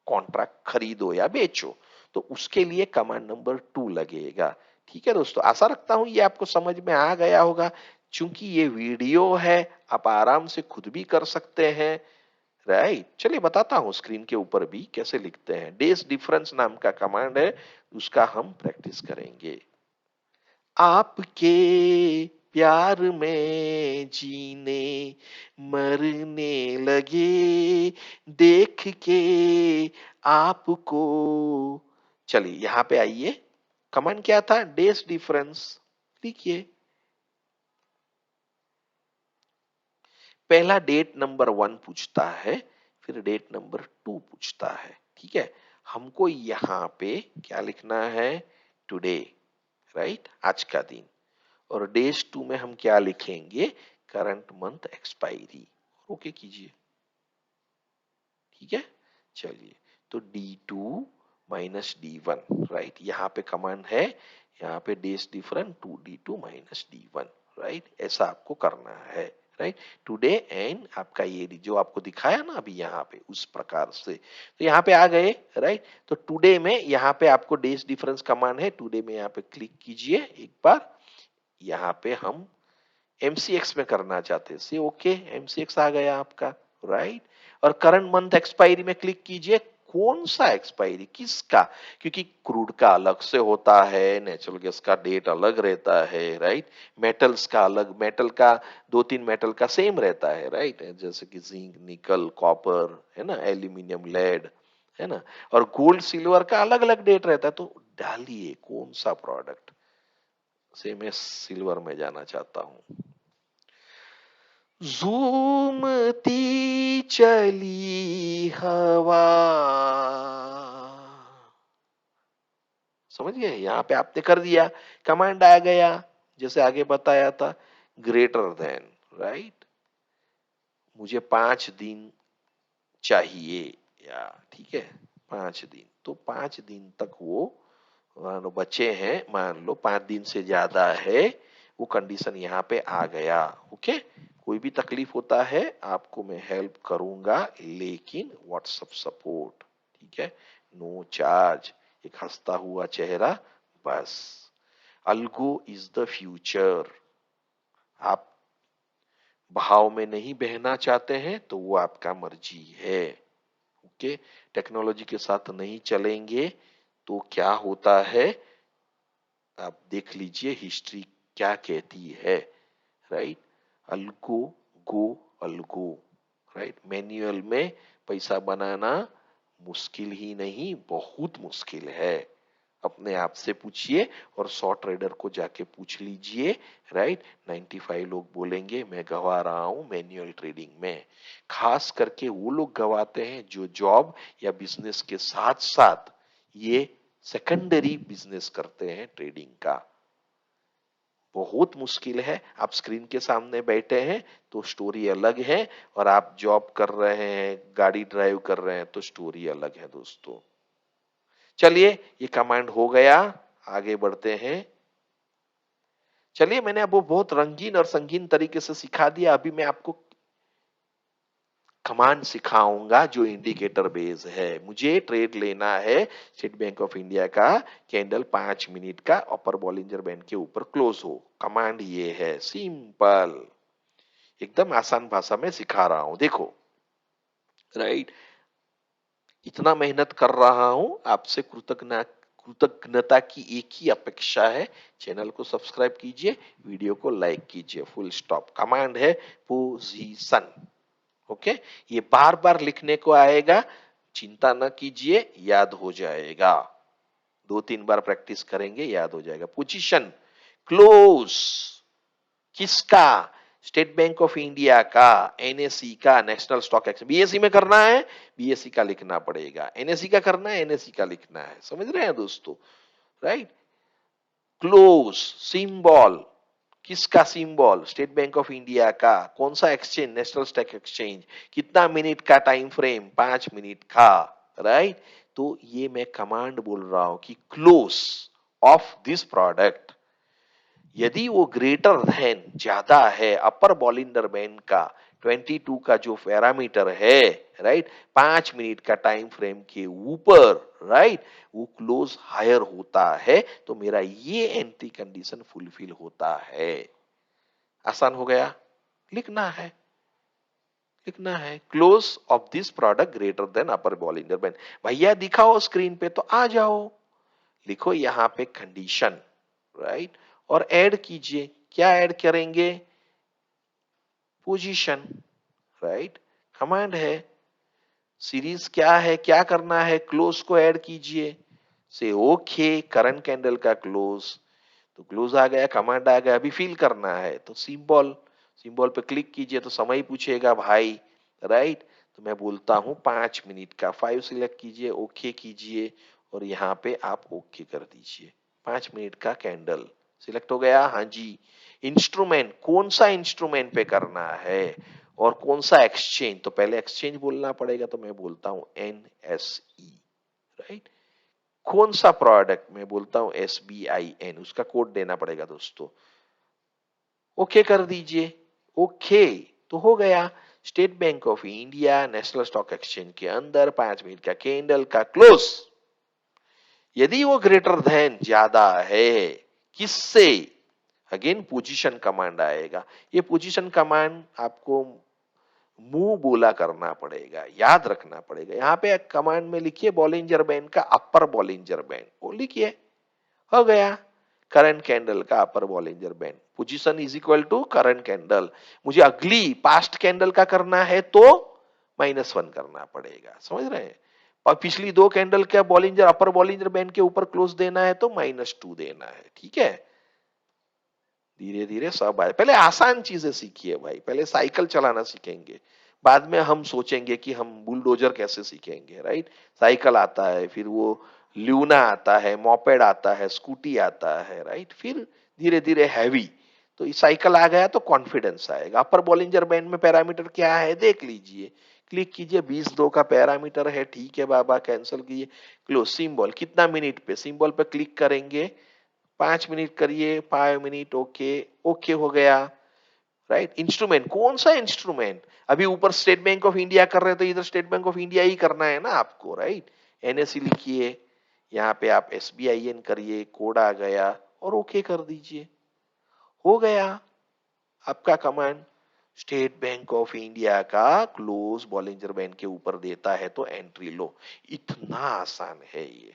[SPEAKER 1] कॉन्ट्रैक्ट खरीदो या बेचो। तो उसके लिए कमांड नंबर 2 लगेगा। ठीक है दोस्तों, आशा रखता हूं ये आपको समझ में आ गया होगा। चूंकि ये वीडियो है, आप आराम से खुद भी कर सकते हैं। राइट, चलिए बताता हूं स्क्रीन के ऊपर भी कैसे लिखते हैं। डेज डिफरेंस नाम का कमांड है, उसका हम प्रैक्टिस करेंगे। आपके प्यार में जीने मरने लगे, देख के आपको। चलिए यहां पे आइए, कमांड क्या था? Days difference. लिखिए, पहला डेट नंबर 1 पूछता है, फिर डेट नंबर 2 पूछता है। ठीक है, हमको यहां पे क्या लिखना है? टुडे, राइट, आज का दिन। और डेज 2 में हम क्या लिखेंगे? Current month expiry. ओके कीजिए। ठीक है, चलिए, तो D2 माइनस D1, राइट, यहाँ पे कमांड है, यहाँ पे days different 2D2 minus D1, right, ऐसा आपको करना है। राइट, टुडे एंड आपका ये जो आपको दिखाया ना अभी यहाँ पे, उस प्रकार से। तो यहाँ पे आ गए, राइट, तो टुडे में यहाँ पे आपको डेज डिफरेंस कमांड है, टुडे में यहाँ पे क्लिक कीजिए एक बार। यहाँ पे हम एमसीएक्स में करना चाहते हैं, से ओके, एमसीएक्स आ गया आपका, राइट। और करंट मंथ एक्सपायरी में क्लिक कीजिए। कौन सा एक्सपायरी, किसका? क्योंकि क्रूड का अलग से होता है, नेचुरल गैस का डेट अलग रहता है, राइट, मेटल्स का अलग, मेटल का 2-3 मेटल का सेम रहता है, राइट, जैसे कि जिंक, निकल, कॉपर, है ना, एल्यूमिनियम, लेड, है ना, और गोल्ड सिल्वर का अलग अलग डेट रहता है। तो डालिए कौन सा प्रोडक्ट। से मैं सिल्वर में जाना चाहता हूं। झूमती चली हवा। समझ गए? यहां पे आपने कर दिया, कमांड आ गया, जैसे आगे बताया था, ग्रेटर देन, राइट, मुझे 5 दिन चाहिए, या ठीक है, 5 दिन, तो 5 दिन तक वो मान लो बचे हैं, मान लो 5 दिन से ज्यादा है, वो कंडीशन यहाँ पे आ गया। ओके, कोई भी तकलीफ होता है आपको मैं हेल्प करूंगा, लेकिन व्हाट्सएप सपोर्ट। ठीक है, नो चार्ज, एक हंसता हुआ चेहरा, बस। Algo is the future. आप भाव में नहीं बहना चाहते हैं तो वो आपका मर्जी है। ओके, टेक्नोलॉजी के साथ नहीं चलेंगे तो क्या होता है, आप देख लीजिए हिस्ट्री क्या कहती है, राइट। अलगो, गो, अलगो, राइट। मैन्युअल में पैसा बनाना मुश्किल ही नहीं, बहुत मुश्किल है। अपने आप से पूछिए और 100 ट्रेडर को जाके पूछ लीजिए, राइट। 95 लोग बोलेंगे मैं गवा रहा हूं मैन्युअल ट्रेडिंग में। खास करके वो लोग गवाते हैं जो जॉब या बिजनेस के साथ साथ ये सेकेंडरी बिजनेस करते हैं ट्रेडिंग का। बहुत मुश्किल है। आप स्क्रीन के सामने बैठे हैं तो स्टोरी अलग है, और आप जॉब कर रहे हैं, गाड़ी ड्राइव कर रहे हैं तो स्टोरी अलग है दोस्तों। चलिए, ये कमांड हो गया, आगे बढ़ते हैं। चलिए, मैंने अब वो बहुत रंगीन और संगीन तरीके से सिखा दिया। अभी मैं आपको कमांड सिखाऊंगा जो इंडिकेटर बेस है। मुझे ट्रेड लेना है स्टेट बैंक ऑफ इंडिया का कैंडल 5 मिनट का अपर बॉलिंजर बैंड के ऊपर क्लोज हो। कमांड ये है, सिंपल, एकदम आसान भाषा में सिखा रहा हूं, देखो, राइट। इतना मेहनत कर रहा हूं, आपसे कृतज्ञता की एक ही अपेक्षा है। चैनल को सब्सक्राइब कीजिए, वीडियो को लाइक कीजिए, फुल स्टॉप। कमांड है पोजीशन। ओके, ये बार बार लिखने को आएगा, चिंता न कीजिए, याद हो जाएगा। 2-3 बार प्रैक्टिस करेंगे, याद हो जाएगा। पोजीशन, क्लोज, किसका? स्टेट बैंक ऑफ इंडिया का, एनएसई का, नेशनल स्टॉक एक्सचेंज। बीएसई में करना है, बीएसई का लिखना पड़ेगा। एनएसई का करना है, एनएसई का लिखना है। समझ रहे हैं दोस्तों, राइट। क्लोज, सिंबल, किसका symbol? State bank of India का। कौन सा एक्सचेंज? National stock exchange. कितना मिनट का टाइम फ्रेम? 5 मिनट का, राइट। तो ये मैं कमांड बोल रहा हूं कि क्लोज ऑफ दिस प्रोडक्ट, यदि वो ग्रेटर देन, ज्यादा है, अपर बॉलिंडर बैंड का 22 का जो पैरामीटर है, राइट, 5 मिनट का टाइम फ्रेम के ऊपर, राइट, वो क्लोज हायर होता है, तो मेरा ये एंट्री कंडीशन फुलफिल होता है। आसान हो गया। लिखना है, लिखना है close of this product greater than upper Bollinger band. भैया दिखाओ स्क्रीन पे, तो आ जाओ, लिखो यहां पे कंडीशन, राइट, और ऐड कीजिए। क्या ऐड करेंगे? Position, right. कमांड है, सीरीज क्या है, क्या करना है? क्लोज को ऐड कीजिए। से ओके, करंट कैंडल का क्लोज, तो क्लोज आ गया, कमांड आ गया। अभी फिल करना है तो सिंबल, सिंबल पे क्लिक कीजिए तो समय पूछेगा भाई, राइट। तो मैं बोलता हूं 5 मिनट का, 5 सिलेक्ट कीजिए, ओके कीजिए, और यहाँ पे आप ओके कर दीजिए। 5 मिनट का कैंडल सिलेक्ट हो गया, हाँ जी। इंस्ट्रूमेंट, कौन सा इंस्ट्रूमेंट पे करना है और कौन सा एक्सचेंज? तो पहले एक्सचेंज बोलना पड़ेगा, तो मैं बोलता हूं एनएसई, राइट। कौन सा प्रोडक्ट? मैं बोलता हूं SBIN, उसका कोड देना पड़ेगा दोस्तों। ओके कर दीजिए, ओके, तो हो गया। State bank of India national stock exchange के अंदर 5 मिनट का कैंडल का क्लोज, यदि वो ग्रेटर देन, ज्यादा है, किससे? अगेन पोजीशन कमांड आएगा। ये पोजीशन कमांड आपको मुंह बोला करना पड़ेगा, याद रखना पड़ेगा। यहाँ पे कमांड में लिखिए बॉलिंजर बैंड का अपर बॉलिंजर बैंड, वो लिखिए, हो गया। करंट कैंडल का upper Bollinger band, position is equal to current candle. मुझे अगली पास्ट कैंडल का करना है तो -1 करना पड़ेगा, समझ रहे हैं। और पिछली 2 कैंडल का बॉलिंजर, अपर बॉलिंजर बैंड के ऊपर क्लोज देना है तो -2 देना है, ठीक है। धीरे धीरे सब आए। पहले आसान चीजें सीखिए भाई, पहले साइकिल चलाना सीखेंगे, बाद में हम सोचेंगे कि हम बुलडोजर कैसे सीखेंगे, राइट। साइकिल आता है, फिर वो ल्यूना आता है, मॉपेड आता है, स्कूटी आता है, राइट, फिर धीरे धीरे हैवी। तो ये साइकिल आ गया तो कॉन्फिडेंस आएगा। अपर बॉलिंजर बैंड में पैरामीटर क्या है देख लीजिए, क्लिक कीजिए, 20-2 का पैरामीटर है, ठीक है बाबा, कैंसिल कीजिए। क्लोज, सिंबल कितना मिनट पे? सिंबल पे क्लिक करेंगे, 5 मिनट करिए, 5 मिनट, ओके, ओके हो गया, राइट। इंस्ट्रूमेंट, कौन सा इंस्ट्रूमेंट? अभी ऊपर स्टेट बैंक ऑफ इंडिया कर रहे हैं तो इधर स्टेट बैंक ऑफ इंडिया ही करना है ना आपको, राइट। एनएसई लिखिए, यहाँ पे आप SBIN करिए, कोड आ गया, और ओके कर दीजिए, हो गया आपका command. State bank of India का क्लोज बॉलिंजर बैंड के ऊपर देता है तो एंट्री लो। इतना आसान है ये,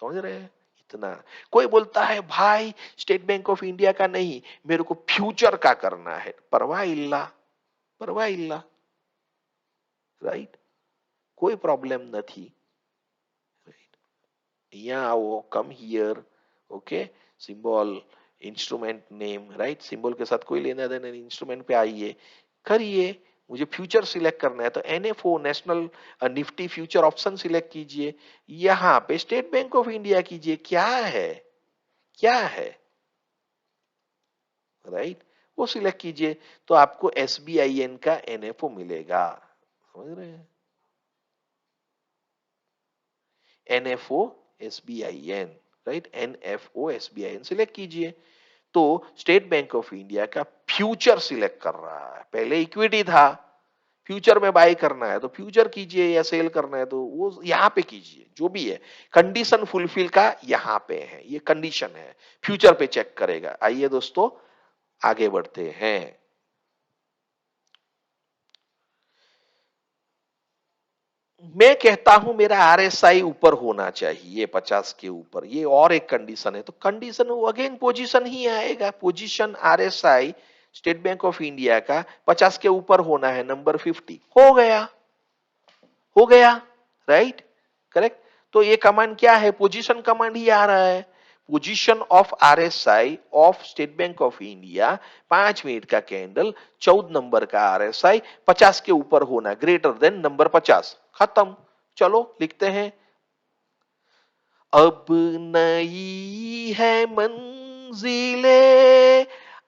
[SPEAKER 1] समझ रहे हैं? इतना। कोई बोलता है भाई स्टेट बैंक ऑफ इंडिया का नहीं, मेरे को फ्यूचर का करना है, परवाह इल्ला, परवाह इल्ला, राइट, कोई प्रॉब्लम नहीं, राइट। यहाँ आओ, come here, okay, symbol, instrument name, right, symbol के साथ कोई लेना देना नहीं, इंस्ट्रूमेंट पे आइए, करिए, मुझे फ्यूचर सिलेक्ट करना है तो NFO, national Nifty future option select कीजिए, यहाँ पे स्टेट बैंक ऑफ इंडिया कीजिए, क्या है, क्या है, राइट, वो सिलेक्ट कीजिए, तो आपको एसबीआईएन का एनएफओ मिलेगा, समझ रहे हैं, NFO SBIN, right, NFO SBIN select कीजिए, तो स्टेट बैंक ऑफ इंडिया का फ्यूचर सिलेक्ट कर रहा है, पहले इक्विटी था, फ्यूचर में बाय करना है तो फ्यूचर कीजिए, या सेल करना है तो वो यहां पे कीजिए, जो भी है कंडीशन फुलफिल का यहां पे है, ये कंडीशन है, फ्यूचर पे चेक करेगा। आइए दोस्तों आगे बढ़ते हैं। मैं कहता हूं मेरा आरएसआई ऊपर होना चाहिए 50 के ऊपर, ये और एक कंडीशन है, तो कंडीशन वो अगेन पोजीशन ही आएगा, position RSI state bank of India का 50 के ऊपर होना है, नंबर 50 हो गया, हो गया, राइट, करेक्ट। तो ये कमांड क्या है, पोजीशन कमांड ही आ रहा है, position of RSI of state bank of India, 5 minute का कैंडल, 14 नंबर का आरएसआई, 50 के ऊपर होना, ग्रेटर देन नंबर 50, खत्म। चलो लिखते हैं, अब नई है मंजिले,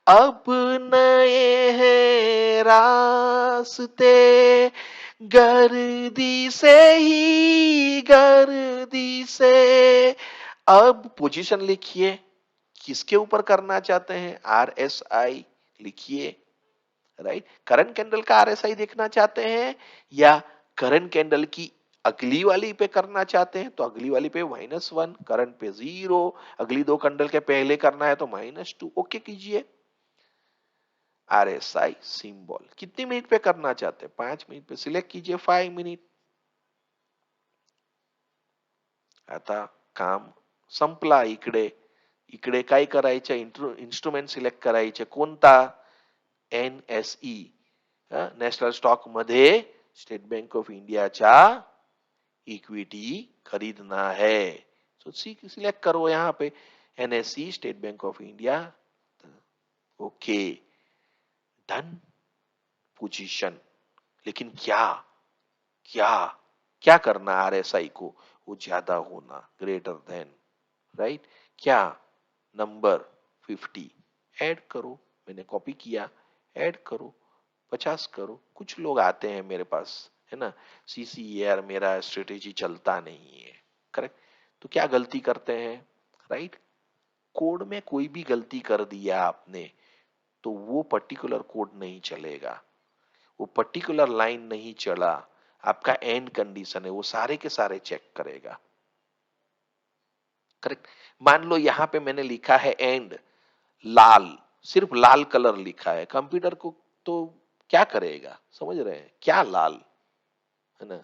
[SPEAKER 1] अब नए हैं रास्ते, गर्दी से ही गर्दी से, अब पोजीशन लिखिए, किसके ऊपर करना चाहते हैं, आरएसआई लिखिए, राइट, करंट कैंडल का आरएसआई देखना चाहते हैं या करंट कैंडल की अगली वाली पे करना चाहते हैं, तो अगली वाली पे -1, करंट पे 0, अगली दो कैंडल के पहले करना है तो -2, ओके कीजिए, आरएसआई सिंबल, कितनी मिनट पे करना चाहते हैं, 5 मिनट पे, सिलेक्ट कीजिए 5 मिनट, आता काम संपला, इकडे, इकडे काय करायचं, इन्स्ट्रुमेंट सिलेक्ट करायचे, कोणता, एनएसई, नॅशनल स्टॉक मध्ये स्टेट बैंक ऑफ इंडियाच्या इक्विटी खरीदना है, तो सिलेक्ट करो यहाँ पे NSE state bank of India, okay, done, position, लेकिन क्या, क्या, क्या करना आरएसआई को, वो ज्यादा होना, ग्रेटर देन, राइट, क्या, नंबर 50 ऐड करो, मैंने कॉपी किया, ऐड करो, 50 करो, कुछ लोग आते हैं मेरे पास, है ना, सीसी यार मेरा स्ट्रेटेजी चलता नहीं है, करेक्ट, तो क्या गलती करते हैं, राइट, कोड में कोई भी गलती कर दिया आपने तो वो पर्टिकुलर कोड नहीं चलेगा, वो पर्टिकुलर लाइन नहीं चला, आपका एंड कंडीशन है, वो सारे के सारे चेक करेगा, करेक्ट। मान लो यहां पे मैंने लिखा है एंड लाल, सिर्फ लाल कलर लिखा है, कंप्यूटर को तो क्या करेगा, समझ रहे हैं, क्या लाल, है ना,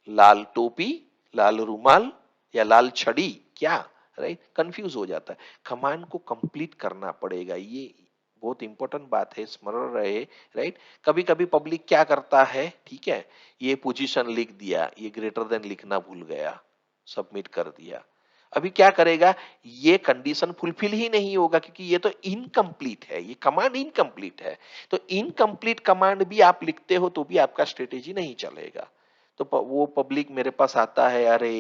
[SPEAKER 1] लाल टोपी, लाल रुमाल, या लाल छड़ी, क्या, राइट, कंफ्यूज हो जाता है, कमांड को कंप्लीट करना पड़ेगा, ये बहुत इंपॉर्टेंट बात है, स्मरण रहे, राइट। कभी कभी पब्लिक क्या करता है, ठीक है, ये पोजीशन लिख दिया, ये ग्रेटर देन लिखना भूल गया, सबमिट कर दिया, अभी क्या करेगा, ये कंडीशन फुलफिल ही नहीं होगा क्योंकि ये तो इनकम्प्लीट है, ये कमांड इनकम्प्लीट है, तो इनकम्प्लीट कमांड भी आप लिखते हो तो भी आपका स्ट्रेटेजी नहीं चलेगा, तो वो पब्लिक मेरे पास आता है, अरे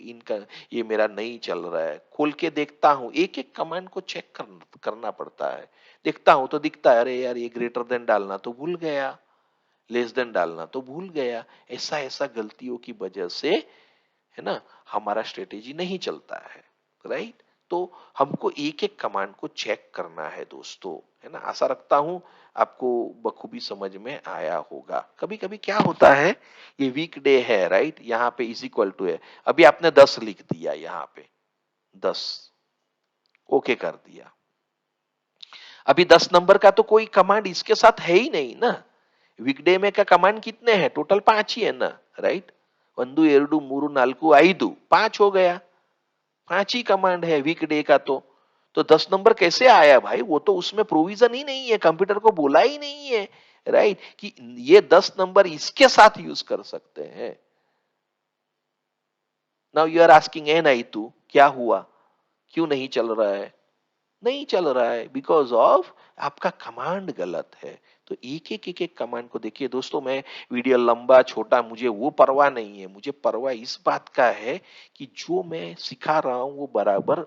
[SPEAKER 1] इनका ये मेरा नहीं चल रहा है, खोल के देखता हूँ, एक एक कमांड को चेक करना पड़ता है, देखता हूँ तो दिखता है, अरे यार ये ग्रेटर देन डालना तो भूल गया, लेस देन डालना तो भूल गया, ऐसा ऐसा गलतियों की वजह से, है ना, हमारा स्ट्रेटेजी नहीं चलता है, राइट, तो हमको एक एक कमांड को चेक करना है दोस्तों, है ना, आशा रखता हूं आपको बखूबी समझ में आया होगा। कभी कभी क्या होता है, ये वीक डे है, राइट, यहाँ पे इज इक्वल टू है, अभी आपने 10 लिख दिया, यहाँ पे 10, ओके कर दिया, अभी 10 नंबर का तो कोई कमांड इसके साथ है ही नहीं ना, वीकडे में का कमांड कितने हैं, टोटल 5 ही है ना, राइट, 1 2 3 4 5, 5 हो गया, 5 ही कमांड है वीकडे का, तो 10 नंबर कैसे आया भाई, वो तो उसमें प्रोविजन ही नहीं है, कंप्यूटर को बोला ही नहीं है, राइट, कि ये 10 नंबर इसके साथ यूज कर सकते हैं, नाउ यू आर आस्किंग ए नहीं तू क्या हुआ, क्यों नहीं चल रहा है? नहीं चल रहा है बिकॉज ऑफ आपका कमांड गलत है। तो एक एक कमांड को देखिए दोस्तों, मैं वीडियो लंबा छोटा मुझे वो परवाह नहीं है, मुझे परवाह इस बात का है कि जो मैं सिखा रहा हूं वो बराबर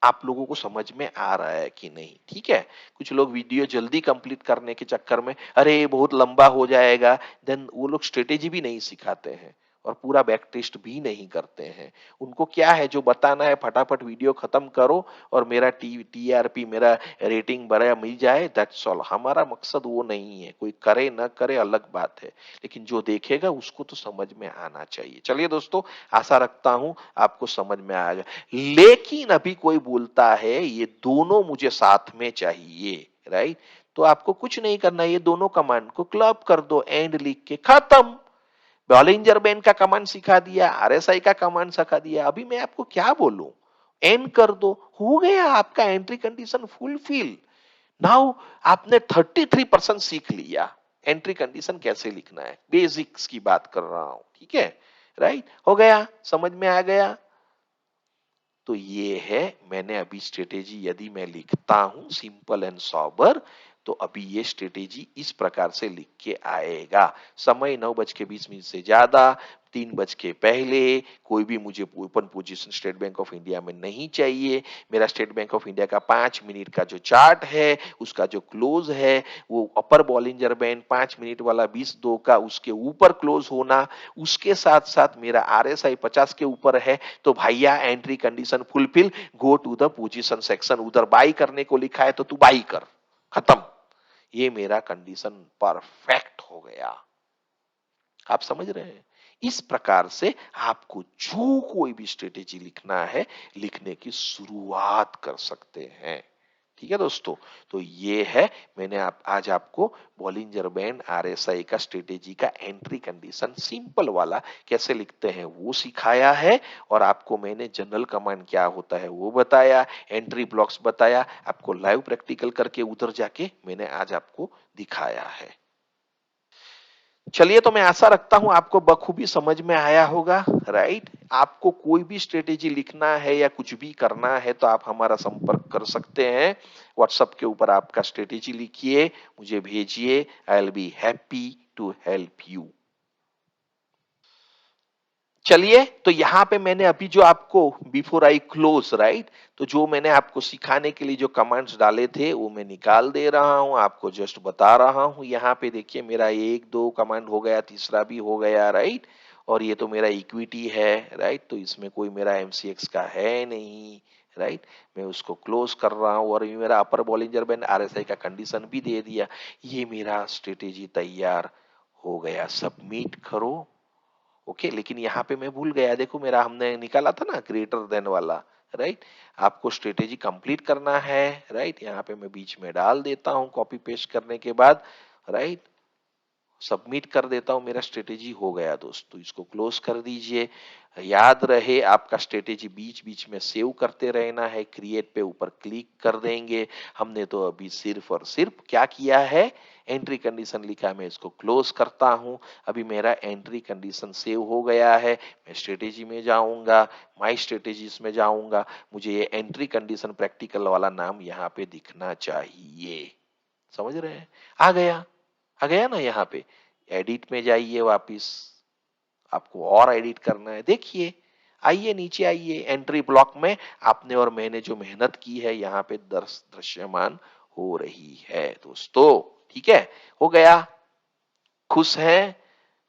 [SPEAKER 1] आप लोगों को समझ में आ रहा है कि नहीं। ठीक है, कुछ लोग वीडियो जल्दी कंप्लीट करने के चक्कर में अरे ये बहुत लंबा हो जाएगा, देन वो लोग स्ट्रेटेजी भी नहीं सिखाते हैं और पूरा बैक टेस्ट भी नहीं करते हैं। उनको क्या है, जो बताना है फटाफट वीडियो खत्म करो और मेरा टीआरपी मेरा रेटिंग बढ़ा मिल जाए, दैट्स ऑल। हमारा मकसद वो नहीं है, कोई करे ना करे अलग बात है, लेकिन जो देखेगा उसको तो समझ में आना चाहिए। चलिए दोस्तों, आशा रखता हूं आपको समझ में आएगा। लेकिन अभी कोई बोलता है ये दोनों मुझे साथ में चाहिए, राइट? तो आपको कुछ नहीं करना, ये दोनों कमांड को क्लब कर दो, एंड लिख के खत्म। बॉलिंजर बैंड का कमांड सिखा दिया, आरएसआई का कमांड सिखा दिया, अभी मैं आपको क्या बोलूं? एंड कर दो, हो गया आपका एंट्री कंडीशन फुलफिल। नाउ आपने 33% सीख लिया एंट्री कंडीशन कैसे लिखना है, बेसिक्स की बात कर रहा हूं, ठीक है? राइट, हो गया, समझ में आ गया। तो ये है, मैंने अभी स्ट्रेटेजी यदि मैं लिखता हूं सिंपल एंड सोबर, तो अभी ये स्ट्रेटेजी इस प्रकार से लिख के आएगा। समय 9:20 से ज्यादा, 3 के पहले, कोई भी मुझे open position state bank of India में नहीं चाहिए। मेरा स्टेट बैंक ऑफ इंडिया का 5 मिनट का जो चार्ट है उसका जो क्लोज है वो अपर बॉलिंजर बैंड 5 मिनट वाला 20-2 का उसके ऊपर क्लोज होना, उसके साथ साथ मेरा आरएसआई 50 के ऊपर है। तो भैया entry condition fulfil, go to the position section, उधर बाई करने को लिखा है तो तू बाई कर, खत्म। ये मेरा कंडीशन परफेक्ट हो गया। आप समझ रहे हैं? इस प्रकार से आपको जो कोई भी स्ट्रेटेजी लिखना है, लिखने की शुरुआत कर सकते हैं। ठीक है दोस्तों, तो ये है, मैंने आज आपको बॉलिंजर बैंड आरएसआई का स्ट्रेटेजी का एंट्री कंडीशन सिंपल वाला कैसे लिखते हैं वो सिखाया है, और आपको मैंने जनरल कमांड क्या होता है वो बताया, एंट्री ब्लॉक्स बताया, आपको लाइव प्रैक्टिकल करके उधर जाके मैंने आज आपको दिखाया है। चलिए, तो मैं आशा रखता हूं आपको बखूबी समझ में आया होगा, राइट? आपको कोई भी स्ट्रेटेजी लिखना है या कुछ भी करना है तो आप हमारा संपर्क कर सकते हैं। व्हाट्सएप के ऊपर आपका स्ट्रेटेजी लिखिए, मुझे भेजिए, I will be happy to help you. चलिए, तो यहाँ पे मैंने अभी जो आपको बिफोर आई क्लोज, राइट, तो जो मैंने आपको सिखाने के लिए जो कमांड्स डाले थे वो मैं निकाल दे रहा हूं, आपको जस्ट बता रहा हूं। यहाँ पे देखिए मेरा 1-2 कमांड हो गया, तीसरा भी हो गया, राइट? और ये तो मेरा इक्विटी है, राइट? तो इसमें कोई मेरा एमसीएक्स का है नहीं, राइट? मैं उसको क्लोज कर रहा हूँ, और ये मेरा अपर बॉलिंजर बैंड आरएसआई का कंडीशन भी दे दिया। ये मेरा स्ट्रेटेजी तैयार हो गया, सबमिट करो। ओके, लेकिन यहाँ पे मैं भूल गया, देखो मेरा हमने निकाला था ना ग्रेटर देन वाला, राइट? आपको स्ट्रेटेजी कंप्लीट करना है, राइट? यहाँ पे मैं बीच में डाल देता हूँ कॉपी पेस्ट करने के बाद, राइट? सबमिट कर देता हूं, मेरा स्ट्रेटेजी हो गया दोस्तों, इसको क्लोज कर दीजिए। याद रहे आपका स्ट्रेटेजी बीच बीच में सेव करते रहना है, क्रिएट पे ऊपर क्लिक कर देंगे। हमने तो अभी सिर्फ और सिर्फ क्या किया है, एंट्री कंडीशन लिखा, मैं इसको क्लोज करता हूं। अभी मेरा एंट्री कंडीशन सेव हो गया है, मैं स्ट्रेटेजी में जाऊंगा, माई स्ट्रेटेजीज में जाऊंगा, मुझे ये एंट्री कंडीशन प्रैक्टिकल वाला नाम यहाँ पे दिखना चाहिए। समझ रहे हैं? आ गया ना? यहाँ पे एडिट में जाइए वापिस, आपको और एडिट करना है, देखिए, आइए नीचे आइए, एंट्री ब्लॉक में आपने और मैंने जो मेहनत की है यहाँ पे दृश्यमान हो रही है दोस्तों। ठीक है, हो गया? खुश हैं?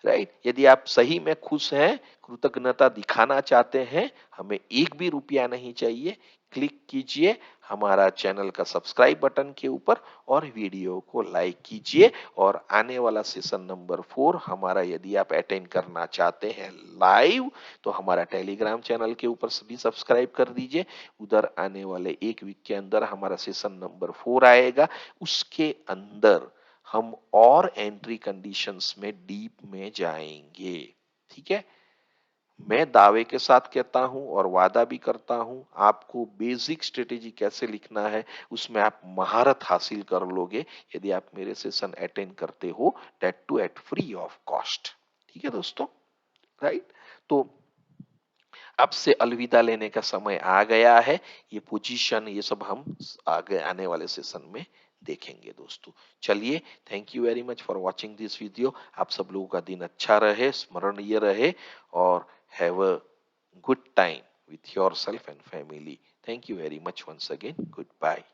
[SPEAKER 1] राइट? यदि आप सही में खुश हैं, कृतज्ञता दिखाना चाहते हैं, हमें एक भी रुपया नहीं चाहिए, क्लिक कीजिए हमारा चैनल का सब्सक्राइब बटन के ऊपर और वीडियो को लाइक कीजिए। और आने वाला सेशन नंबर 4 हमारा यदि आप अटेंड करना चाहते हैं लाइव, तो हमारा टेलीग्राम चैनल के ऊपर भी सब्सक्राइब कर दीजिए। उधर आने वाले एक वीक के अंदर हमारा सेशन नंबर 4 आएगा, उसके अंदर हम और एंट्री कंडीशंस में डीप में जाएंगे। ठीक है, मैं दावे के साथ कहता हूं और वादा भी करता हूं, आपको बेसिक स्ट्रेटेजी कैसे लिखना है उसमें आप महारत हासिल कर लोगे यदि आप मेरे सेशन अटेंड करते हो, that too at free of cost. ठीक है दोस्तों, राइट? तो अब से अलविदा लेने का समय आ गया है। ये पोजीशन ये सब हम आगे आने वाले सेशन में देखेंगे दोस्तों। चलिए, thank you very much for watching this video. आप सब लोगों का दिन अच्छा रहे, स्मरणीय रहे और have a good time with yourself and family. Thank you very much once again. Good bye.